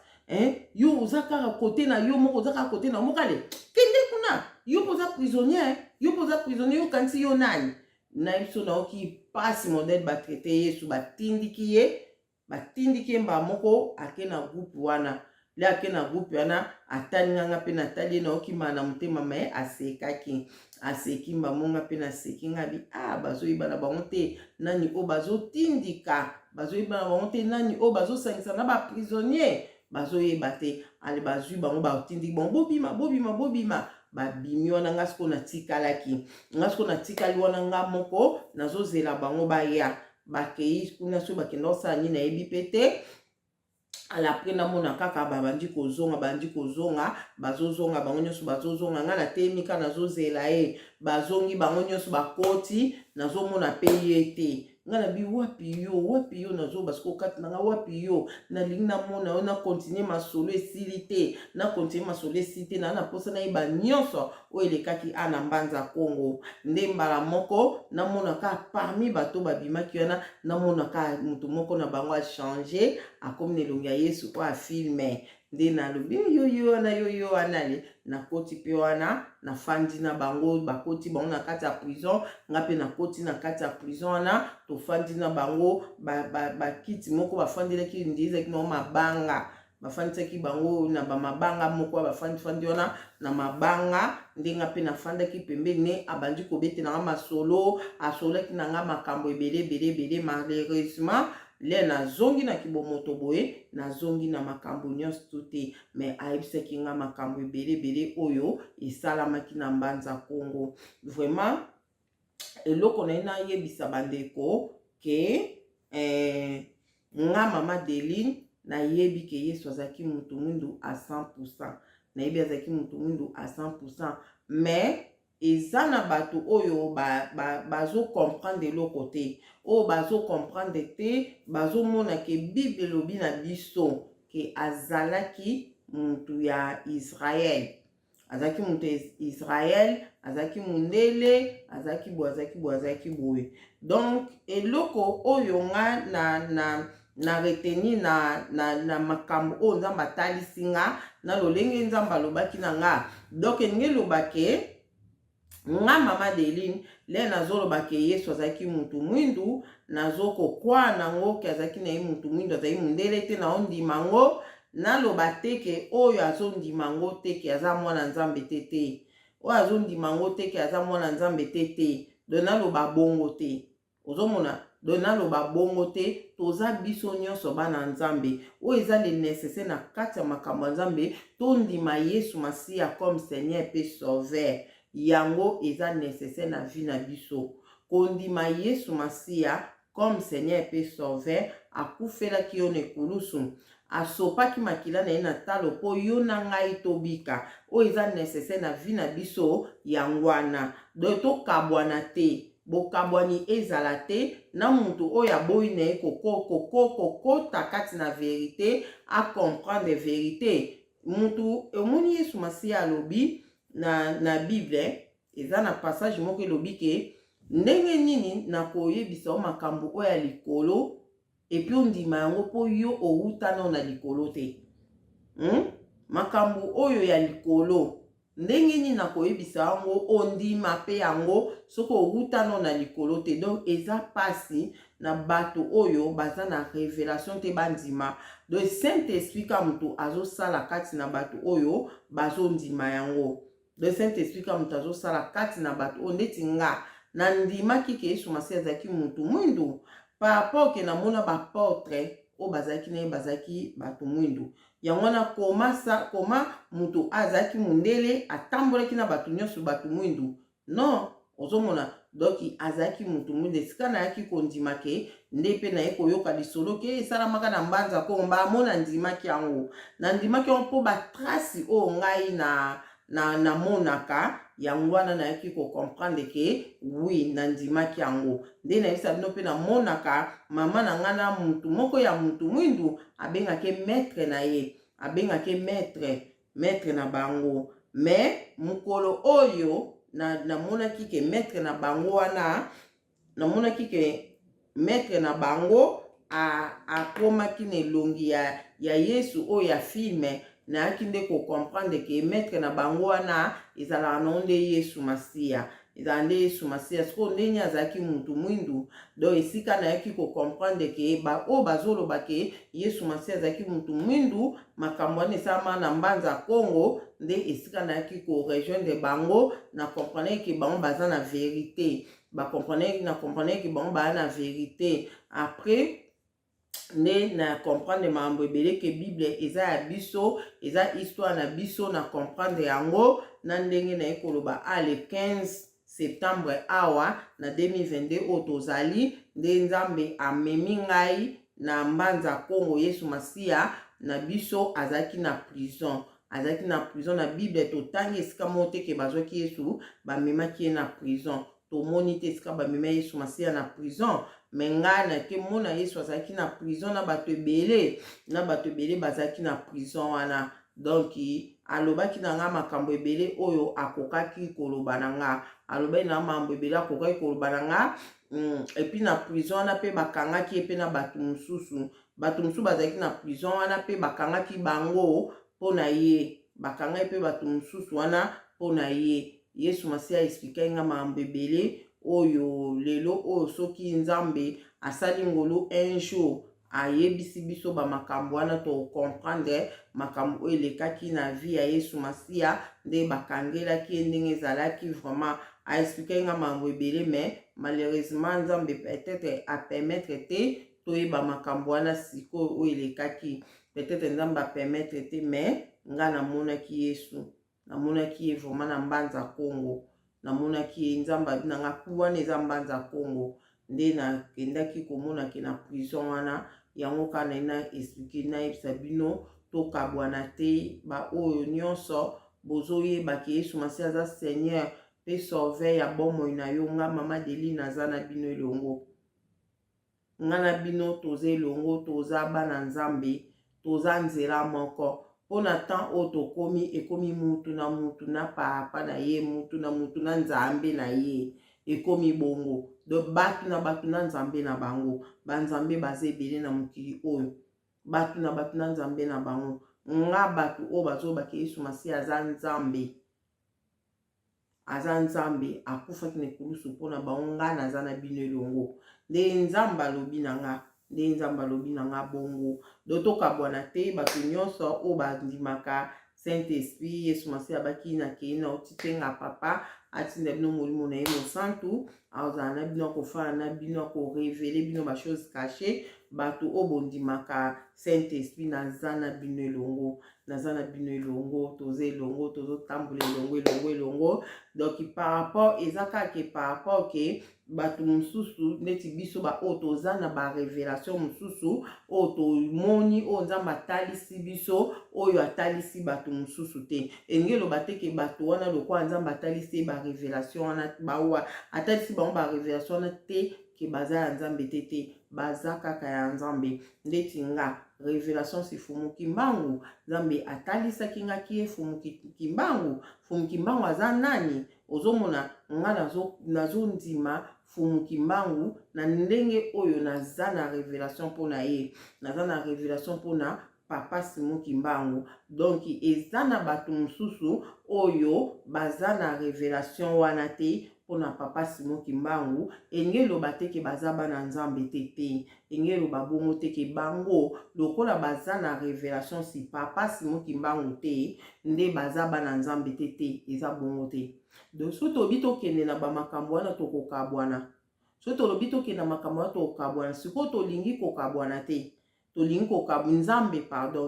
yo oza kaka kote na yo moko oza kaka kote na mokale kende kuna yo mpo oza prisonnier yo kanisi yo nani na biso naoki pasi modele batraite Yesu batindiki ye mba moko ake na groupe wana le ake na groupe wana atali nganga pe natali ye naokima na motema me aseki mba monga pe naseki ngabi bazoyeba na bango te nani o bazotindika bazoyeba na bango te nani o bazosangisa na baprisonnier bazoyeba te ale bazwi bango batindiki bango bobima babimi wana nga siko natikali wana nga moko nazozela bango baya bakei kuna so bakenda osala nini nayebi pe te alapres namona kaka bandi kozonga bazozonga bango nyonso bazozonga nga natemi ka nazozela ye bazongi bango nyonso bakoti nazomona pe ye te nga na bi wapi yo nazoba siko kati na nga wapi yo nalingi namona yo na continue masolo esili te na posa nayeba nyonso oyo elekaki na mbanza Kongo nde mbala moko namonaka parmi bato babimaki wana namonaka mutu moko na bango achange akomi na elongi ya Yesu oyo afilme nde nalobi yo wana le nakoti pe wana nafandi na bango bakoti bango na kati ya prison nga pe nakoti na kati ya prison wana tofandi na bango bakiti moko bafandelaki ndizaki na mabanga bafandisaki bango na bamabanga moko bafandi wana na mabanga ndenga pe nafandaki pembeni ne abandi kobete na masolo asolaki na nga makambo ebele malheureusement le nazongi na kibomoto boye nazongi na makambo nyonso te mais ayebisaki nga makambo ebele oyo esalamaki na mbanza Congo. Vraiment eloko na ye nayebisa bandeko ke nga mama Deline nayebi ke Yesu azalaki mutu mwindu à 100%, nayebi azalaki mutu mwindu à 100%, mais eza na bato oyo bazo comprendre eloko te, oyo bazo comprendre te, bazo mona ke Bible elobi na biso ke azalaki mutu ya Israël, azalaki mutu ya Israël, azalaki mundele, azalaki boye. Donc eloko oyo nga na retenir na makambo oyo Nzambe atalisi nga na lolenge Nzambe alobaki na nga. Donc nge lobake nga mama Deline le nazoloba ke Yesu azalaki mutu mwindu, nazoko kwa nango ke azalaki na ye mutu mwindu, azalaki mundele te na ondima ngo, naloba te ke oyo azondima ngo te ke aza mwana Nzambe te, oyo azondima ngo te ke aza mwana Nzambe te, do naloba bongo te. Ozomona do naloba bongo te, toza biso nyonso bana Nzambe oyo eza le nécessaire na kati ya makambo ya Nzambe, tondima Yesu Masiya comme Seigneur pe Sauveur. Yango eza nécessaire na vie na biso. Kondima Yesu Masiya comme Seigneur pe Sauveur, akufelaki yo na ekulusu, asopaki makila na ye na talo po yo na ngai tobika, oyo eza nécessaire na vie na biso. Yangwana do tokabwana te, bokabwani ezala te na mutu oyo aboyi na ye kokota kati na verité, a comprendre verité. Mutu emoni Yesu Masiya alobi na Bible, eza na passage moko elobi ke ndenge nini na koyebisa o makambo oyo ya likolo epi ondima yango po yo outa na likolo te. Makambo oyo ya likolo ndenge nini na koyebisa yango ondima pe yango soko outa na likolo te. Donc eza pasi na bato oyo baza na révélation te bandima. Donc Saint-Esprit ka mutu azosala kati na bato oyo bazondima yango. Le Saint-Esprit ka mutu azosala kati na bato oyo ndeti nga na ndimaki ke Yesu Masiya azalaki mutu mwindu par rapport ke namona baportre oyo bazalaki na ye bazalaki bato mwindu. Yango na koma mutu azalaki mundele atambolaki na bato nyonso bato mwindu. Non, ozomona donc azalaki mutu mwindu. Esika na yaki kondima ke nde pe na ye koyoka lisolo ke esalamaka na mbanza Kongo, bamona ndimaki yango. Na ndimaki yango po batrasi oyo ngai na monaka yango wana na yaki ko comprendre ke oui na ndimaki yango. Nde na yisa bino pe na monaka mama na nga na mutu moko ya mutu mwindu abengaki maître na ye, abengaki maître na bango. Mais mukolo oyo na monaki ke maître na bango wana, na monaki ke maître na bango akomaki na elongi ya Yesu oyo ya filme, na yaki nde ko comprendre ke maître na bango wana ezalaka na nde Yesu Masiya, ezala nde Yesu Masiya. Siko ndenge azalaki mutu mwindu, donc esika na yaki ko comprendre ke oyo bazoloba ke Yesu Masiya azalaki mutu mwindu, makambo wana esalama na mbanza Kongo, nde esika na yaki ko rejoindre bango, na comprendre ke bango baza na vérité, na comprendre ke bango baza na vérité. Après ne na comprendre mambo ebele ke Bible eza ya biso, eza histoire na biso, na comprendre yango na ndenge na ekoloba le 15 septembre awa na 2022 oyo tozali, nde Nzambe amemi ngai na mbanza Kongo. Yesu Masiya na biso azalaki na prison, na Bible totangi esika moko te ke bazwaki Yesu bamemaki ye na prison. Tomoni te esika bamema Yesu Masiya na prison, mais ngai na ke mona Yesu azalaki na prison na bato ebele bazalaki na prison wana. Donc alobaki na nga makambo ebele oyo akokaki koloba na nga, alobaki na makambo ebele akokaki koloba na nga. Epi na prison wana pe bakangaki pe na bato mususu bazalaki na prison wana pe bakangaki bango pona ye, bakangaki pe bato mususu wana pona ye. Yesu Masiya expliquait nga makambo ebele oyo lelo oyo soki Nzambe asali ngolo un jour ayebisi biso ba makambo wana to comprendre makambo elekaki na vie ya Yesu Masiya, nde bakangelaki ndenge ezalaki. Vraiment a expliqué nga makambo ebele, mais malheureusement Nzambe peut-être a permettre te toyeba makambo wana sikoyo oyo elekaki peut-être nzambe apermettre te mais nga namonaki Yesu namonaki ye vraiment na mbanza Congo namonaki ye nzambe abinanga ku wana eza mbanza Congo nde nakendaki komonaki na prison wana yango kana na expliquer na yebisa bino tokabwana te ba oyo nyonso bozoyebaki Yesu Masi aza Seigneur pe sauveur ya bomoi na yo nga mama Deli naza na bino elongo nga na bino toza elongo toza bana nzambe toza nzela moko pona temps oyo tokomi ekomi mutu na papa na ye mutu na nzambe na ye ekomi bongo do batu na nzambe na bango banzambe baza ebele na mokili oyo batu na nzambe na bango nga batu oyo bazobaki Yesu Masi aza nzambe akufaki na ekulusu mpona bango nga naza na bino elongo nde nzambe alobi na nga bongo do tokabwana te bato nyonso oyo bandimaka Saint-Esprit Yesu Masi abaki na kei na otitenga papa atinda bino molimo na ye mosantu azala na bino akofala na bino akorevele bino bachose caché bato oyo bondimaka Saint-Esprit naza na bino elongo toza elongo tozotambola elongo donc par rapport eza kaka par rapport ke bato mosusu neti biso ba oyo toza na barévélation mosusu oyo tomoni oyo nzambe atalisi biso oyo atalisi bato mosusu te elingi eloba te ke bato wana lokwa nzambe atalisi barévélation wana bawa atalisi bango barévélation wana te ke baza ya nzambe te baza kaka ya nzambe ndeti nga révélation sifumuki mbangu nzambe atalisaki nga ki fumuki mbangu aza nani ozomona nga nazondima fumuki mbangu na ndenge oyo naza na révélation mpona ye naza na révélation mpona papa Simoki Mbangu donc eza na bato mosusu oyo baza na révélation wana te mpona papa Simoki Mbangu eloba te ke baza bana nzambe te eloba bongo te ke bango lokola baza na révélation si papa Simoki Mbangu te nde baza bana nzambe te eza bongo te donc so tobi tokende na bamakambo wana tokokabwana so tolobi tokende na makambo wana tokokabwana sikoyo tolingi kokabwana te tolingi kokabwana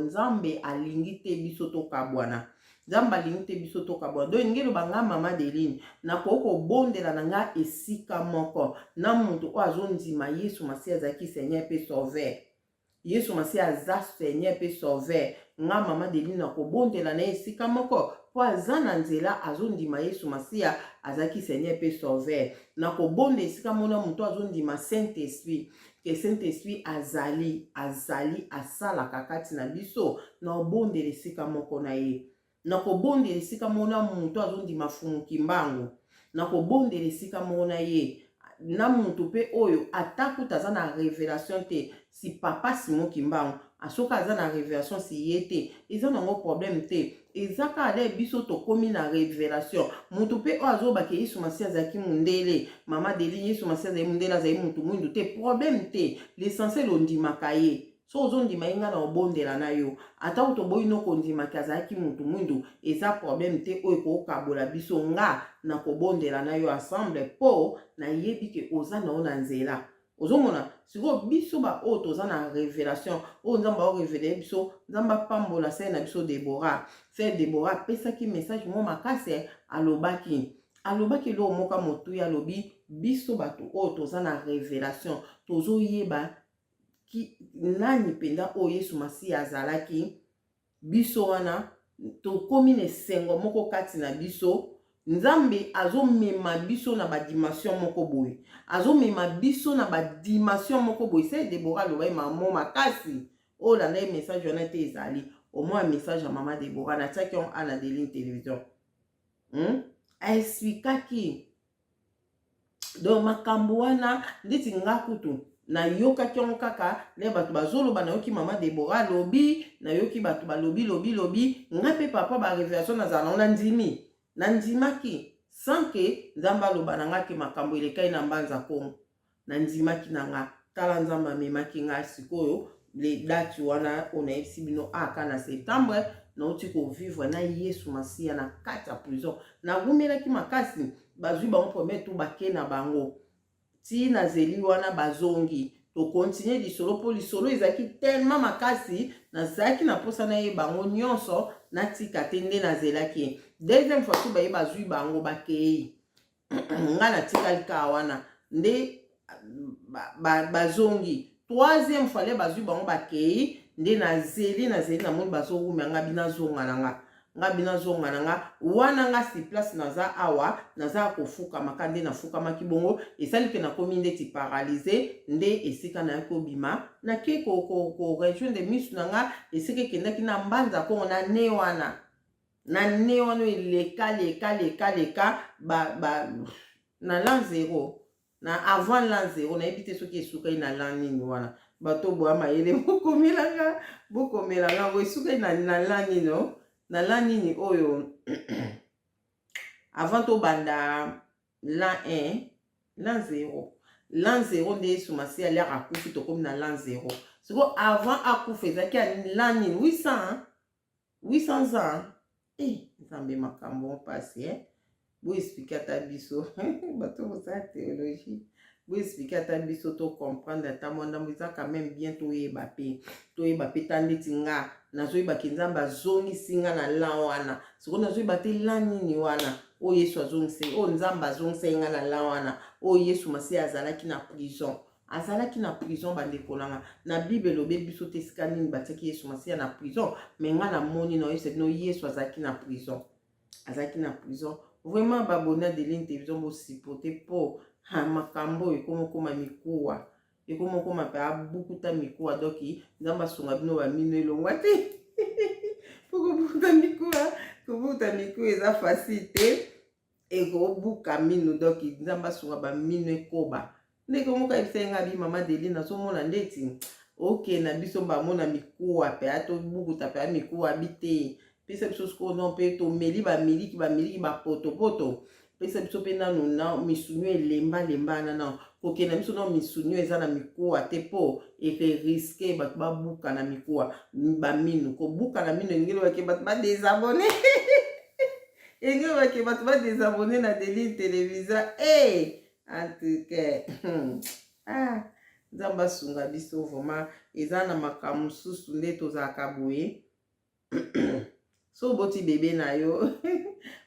nzambe alingi te biso tokabwana nzambe alingi te biso tokabwana donc ngelo banga mama Deline na kokobondela na nga esika moko na muntu oyo azondima Yesu Masi azalaki Seigneur pe sauveur Yesu Masi aza Seigneur pe sauveur nga mama Deline na kobondela na esika moko po aza na nzela azondima Yesu Masi azalaki Seigneur pe sauveur na kobonde esika mona muntu azondima Saint-Esprit que Saint-Esprit azali asalaka kati na biso na obondela esika moko na ye na kobondela esika mona muntu azondima fumuki mbangu na kobondela esika moko na ye na muntu pe oyo atakuta aza na révélation te si papa Simoki Mbangu asoka aza na révélation si ye te eza nango problème te eza kala biso tokomi na révélation muntu pe oyo azobaki Yesu Masi azalaki mundele mama Deline Yesu Masi azali mundele azali muntu mwindu te problème te l'essentiel ondimaka ye so ozondima ye nga na obondela na yo ata otoboyi noko ondimaki azalaki muntu mwindu eza problème te oyo kokabola biso nga na kobondela na yo ensemble po na yebi ke oza na ona nzela ozomona siko biso ba oyo toza na révélation oyo nzambe aorevele biso nzambe apambola sere na biso Deborah sere Deborah apesaki message mo makasi alobaki lo moka motuya alobi biso bato oyo toza na révélation tozoyeba ki nani penda oyo Yesu Masi azalaki biso wana tokomi na esengo moko kati na biso nzambe azomema biso na badimension moko boye azomema biso na badimension moko boye se Deborah alobai mamo makasi oyo landa ye message wana te ezali au moins message ya mama Deborah natiaki on ana Deline télévision aexplikaki donc makambo wana ndeti nga kutu na yokaki yango kaka ne bato bazoloba na yoki mama Deborah lobi na yoki bato balobi nga pe papa ba révélation nazala na ndimi na ndimaki sans que nzambe aloba na nga ke makambo elekai na mbanza Kongo na ndimaki na nga tala nzambe amemaki nga sikoyo le date wana onayebisi bino aka na septembre nauti kovivre na Yesu Masi na kati ya prison nagumelaki makasi bazwi bango promet tu bake na bango ti na zeli wana bazongi to continue lisolo po lisolo ezaki tellement makasi nazalaki na posa na ye bango nyonso natika te nde nazelaki. Deuxième fois tu baye bazwi bango bakei nga natikali ka wana nde bazongi. Troisième fois le bazwi bango bakei nde nazeli na moni bazorumia nga bina zonga na nga wana nga si place naza awa naza kofuka makande na fuka makibongo esali ke na komi ndeti paralysé nde esika na ko bima na ke ko rejoindre misu na nga esika kendaki na mbanza ko na ne wana leka na l'an 0 na avant l'an 0 na ebite soki esuka na l'an nini wana bato boa mayele bokomelanga esuka na l'an nini no na l'an nini oyo avant to banda l'an 1 l'an 0 nde Yesu Masi ali akufi to comme na l'an 0 siko avant akufi ezaki l'an nini 800 ans nzambe makambo mpasi bo expliquer ata biso bato bosa théologie bo expliquer ata biso to comprendre ata mwanda mwiza quand même bien toyeba pe tandeti nga nazoyeba ke nzambe azongisi nga na lan wana siko nazoyeba te lan nini wana oyo Yesu azongisi oyo nzambe azongisi nga na lan wana oyo Yesu Masi azalaki na prison bandeko nanga na Bible lobe biso te sika nini batiaki Yesu Masi na prison mais nga na moni na Yesu azalaki na prison vraiment babona de l'intévision bo sipote po makambo ekomokoma mikuwa ekomokoma pe abukuta mikuwa doki nzamba sunga bino ba mino elongwa te poko bukuta mikuwa eza facile ekobuka mino doki nzamba sunga ba mino ekoba ndeko moka esenga bi mama Deli na somona ndeti ok na biso bamona mikuwa pe ato bukuta pe mikuwa bite pesa biso sko non pe to meli ba miliki ba poto pesa biso pe nanu na misunyu elemba na koke na biso no misunyu eza na mikuwa te po eke risque ba buka na mikuwa ba minu ko buka na minu ngelo wake ba désabonner ngelo wake ba désabonner na Deli télévision en tout cas nzamba sunga biso vraiment eza na makamu susu nde tozalaka boye so boti bebe na yo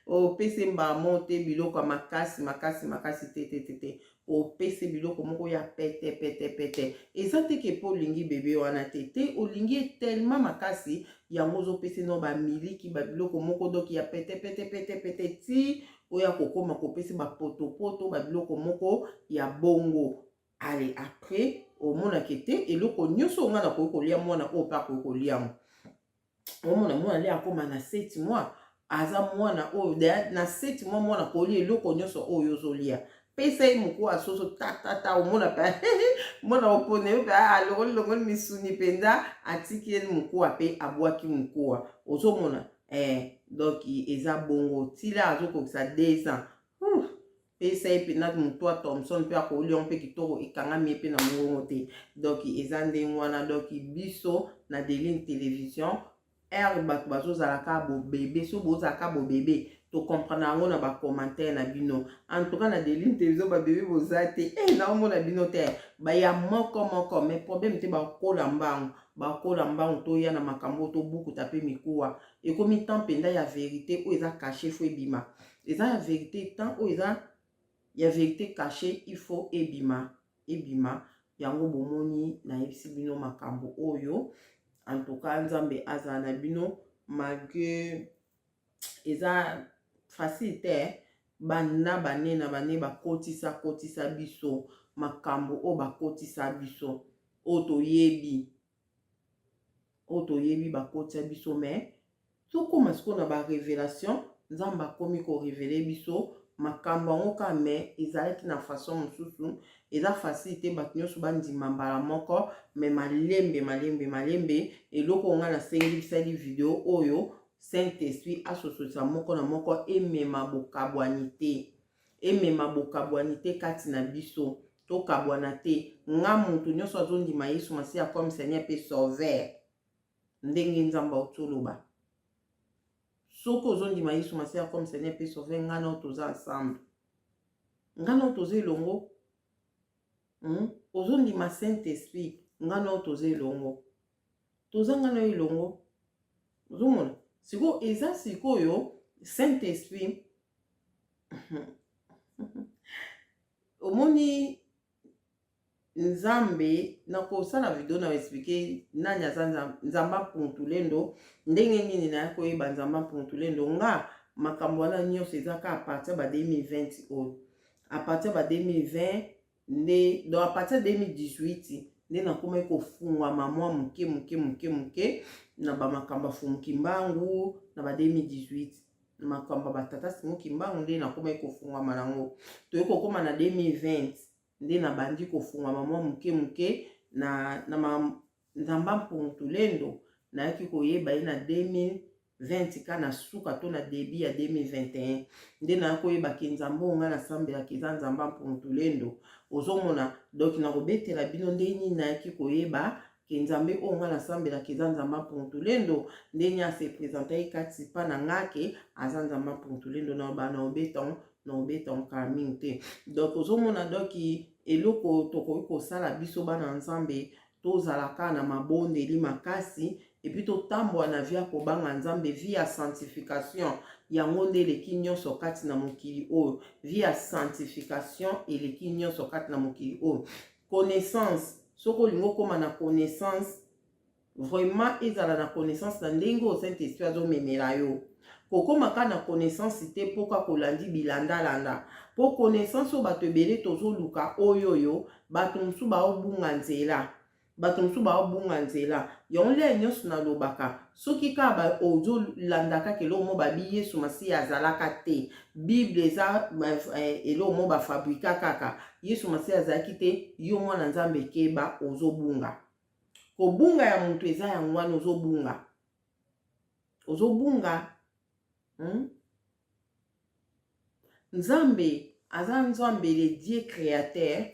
opese mbamo te biloko makasi te opese biloko moko ya pete eza te ke po olingi bebe wana te olingi tellement makasi yango ozopese no bamiliki babiloko moko doki ya pete ti oya kokoma kopesi bapoto babiloko moko ya bongo. Allez, après omonaki te eloko nyonso nga na kokolia mwana oyo pa kokolia mwana le akoma na 7 mois aza mwana oyo na 7 mois mwana kolia eloko nyonso oyo ozolia pesa ye moko asoso ta omona pe mwana opone yo pe alongoli misuni penza atiki ye moko pe abwaki moko ozomona donc eza bongo tila azokokisa 2 ans pesa ye pe na mutwa Thompson pe akolia mpe kitoko ekangami pe na mongo te donc eza ndenge wana donc biso na Deli télévision bato bazozalaka bo bébé so bozalaka bo bébé to comprendre yango na ba commentaire na bino en tout cas na Deli télévision ba bébé boza te na omona bino te ba ya moko mais problème te ba kola mbangu to ya na makambo to buku tape mikuwa ekomi temps penda ya vérité o eza caché fo ebima eza ya vérité temps o eza ya vérité caché il faut ebima yango bomoni na yebisi bino makambo oyo. En tout cas nzambe aza na bino malgré eza facile te bana bane bakotisa biso makambo o bakotisa biso o toyebi bakotisa biso mais tokoma siko na ba révélation nzambe akomi ko révéler biso makambo yango ka mais ezalaki na façon mosusu eza facile te bato nyonso bandima mbala moko mais malembe eloko nga na sengi bisali video oyo Saint-Esprit asososisa moko na moko emema bokabwani te kati na biso tokabwana te nga muntu nyonso azondima Yesu Masiya comme Seigneur pe Sauveur ndenge nzamba otoloba soko ozondima Yesu Masiya comme Seigneur pe Sauveur nga na toza ensemble nga na toza elongo ozondima Saint-Esprit ngana toza elongo toza ngana elongo ozomona siko eza sikoyo Saint-Esprit omoni nzambe nakosala video na expliquer nani aza nzamba Puntulendo ndenge nini na koyeba nzamba Puntulendo nga makambo wana nyonso ezaka à partir ba 2020 oyo à partir ba 2020 nde donc à partir de 2018 nde nakoma kofungwama mwa muke na bamakambo afumuki mbangu na ba 2018 na makambo batata simuki mbangu nde nakoma kofungwama nango toye kokoma na 2020 nde na bandi kofungwama mwa muke na nzamba Puntulendo nayaki koyeba ye na 2020 kana suka to na début ya 2021 nde na koyeba ke nzambo nga na sambela kiza nzamba Puntulendo ozomona donc na kobetela bino nde nini nayaki koyeba ke nzambe onga na sambela kiza nzamba Puntulendo nde nya se présenter kati pa na ngake aza nzamba Puntulendo na bana obeton kaming te donc ozomona donc eloko tokoki kosala biso bana nzambe tozalaka na mabondeli makasi epuis totambwa na via kobanga nzambe via sanctification yango nde eleki nyonso kati na mokili oyo via sanctification eleki nyonso kati na mokili oyo connaissance soko olingi okoma na connaissance vraiment ezala na connaissance na ndenge o Saint-Esprit azomemela yo kokomaka na connaissance te mpoka kolandi bilandalanda po connaissance oyo bato ebele tozoluka oyoyo bato mosusu baobunga nzela yonle nyonso nalobaka soki kaka ozolandaka kelo mo babi Yesu Masiya azalaka te Bible eza elo mo bafabrika kaka Yesu Masiya azalaki te yo mwana nzambe keba ozobunga kobunga ya muntu eza yango wana ozobunga nzambe aza nzambe le Dieu créateur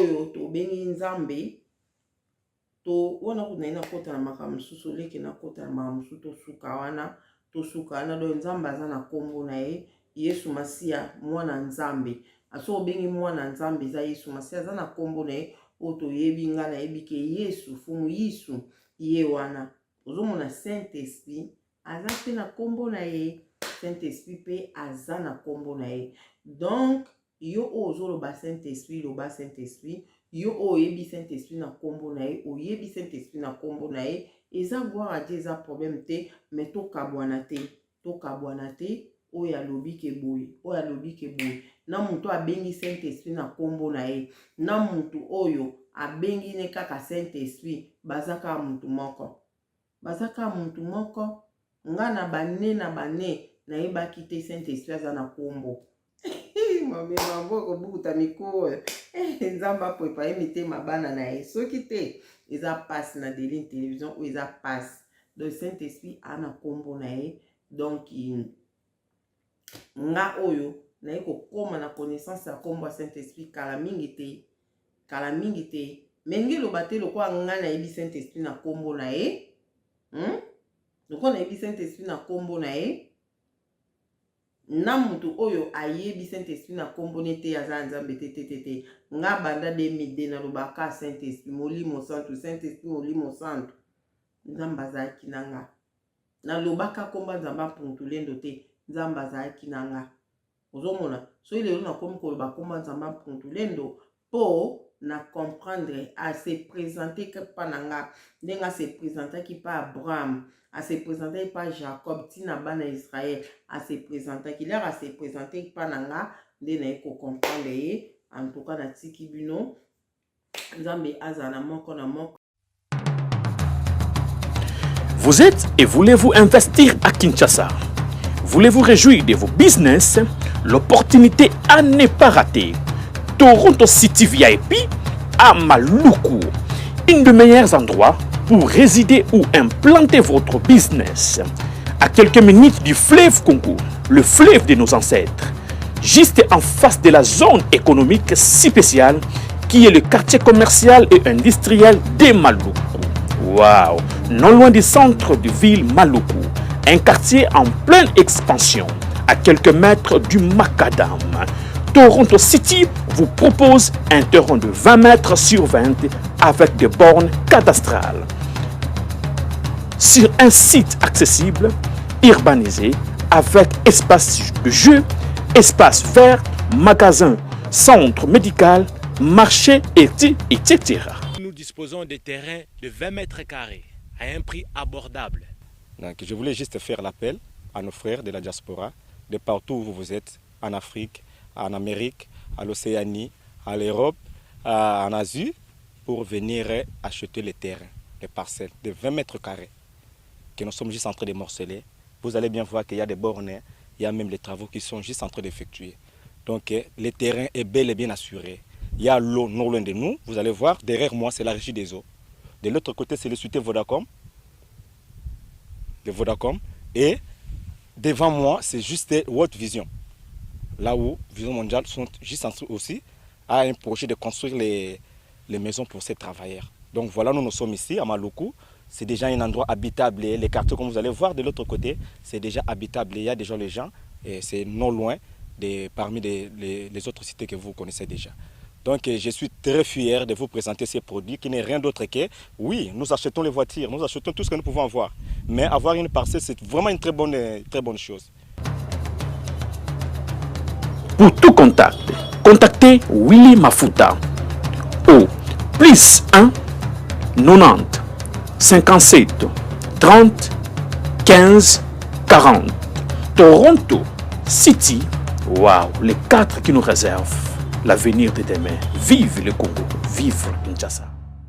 oyo tobengi nzambe to wana kuna ina kota na makambo susu leke na kota na makambo susu tosuka wana do nzambe aza na kombo na ye Yesu Masiya mwana nzambe aso obengi mwana nzambe za Yesu Masiya aza na kombo na ye o toyebi nga na yebi ke Yesu fumu Yesu ye wana ozomona Saint-Esprit aza pe na kombo na ye Saint-Esprit pe aza na kombo na ye donc yo ozoloba Saint-Esprit loba Saint-Esprit yo oyebi Saint-Esprit na kombo na ye oyebi Saint-Esprit na kombo na ye eza gloire à Dieu eza problème te mais tokabwana te oyo alobi ke boye na mutu abengi Saint-Esprit na kombo na ye na mutu oyo abengi ne kaka Saint-Esprit bazaka mutu moko nga na bane na yebaki te Saint-Esprit aza na kombo maboko bukuta mikolo nzamba prepare mitema bana na ye soki te eza passe na Deline télévision ou eza passe donc Saint-Esprit ana kombo na ye donc nga oyo na ye kokoma na connaissance ya kombo ya Saint-Esprit kala mingi te menge loba te lokwa nga na yebi Saint-Esprit na kombo na ye lokwa na yebi Saint-Esprit na kombo na ye na mutu oyo ayebi Saint-Esprit na kombo nete aza nzambe te nga banda 2002 na lobaka Saint-Esprit molimo santo Saint-Esprit molimo santo nzambe azalaki na nga na lobaka komba nzamba Puntulendo te nzambe azalaki na nga ozomona so lelo na komi koloba komba nzamba Puntulendo po na comprendre à se présenter que pa nanga ndenga se présenter qui pa Abraham à se présenter par Jacob tina bana Israël à se présenter qu'il a se présenter pa nanga ndena eko comprendre ye en tout cas na tiki bino nzambe azana moko na moko. Vous êtes et voulez-vous investir à Kinshasa? Voulez-vous réjouir de vos business? L'opportunité à ne pas rater. Toronto City VIP à Maluku, un des meilleurs endroits pour résider ou implanter votre business. À quelques minutes du fleuve Congo, le fleuve de nos ancêtres, juste en face de la zone économique si spéciale qui est le quartier commercial et industriel de Maluku. Waouh! Non loin du centre de ville Maluku, un quartier en pleine expansion, à quelques mètres du Macadam. Toronto City vous propose un terrain de 20 mètres sur 20 avec des bornes cadastrales. Sur un site accessible, urbanisé, avec espace de jeu, espace vert, magasin, centre médical, marché, etc. Nous disposons de terrains de 20 mètres carrés à un prix abordable. Donc, je voulais juste faire l'appel à nos frères de la diaspora, de partout où vous êtes, en Afrique, en Amérique, à l'Océanie, à l'Europe, en Asie, pour venir acheter les terrains, les parcelles de 20 mètres carrés que nous sommes juste en train de morceler. Vous allez bien voir qu'il y a des bornes, il y a même les travaux qui sont juste en train d'effectuer. Donc le terrain est bel et bien assuré. Il y a l'eau non loin de nous, vous allez voir, derrière moi c'est la régie des eaux. De l'autre côté c'est le société Vodacom. De Vodacom. Et devant moi c'est juste World Vision. Là où Vision Mondiale sont juste en train aussi à un projet de construire les maisons pour ces travailleurs. Donc voilà, nous sommes ici à Maluku. C'est déjà un endroit habitable. Les quartiers, comme vous allez voir de l'autre côté, c'est déjà habitable. Il y a déjà les gens et c'est non loin parmi les autres cités que vous connaissez déjà. Donc je suis très fier de vous présenter ces produits qui n'est rien d'autre que, oui, nous achetons les voitures, nous achetons tout ce que nous pouvons avoir. Mais avoir une parcelle, c'est vraiment une très bonne chose. Pour tout contact, contactez Willy Mafuta au +1 90 57 30 15 40. Toronto City, waouh, les 4 qui nous réservent l'avenir de demain. Vive le Congo, vive Kinshasa.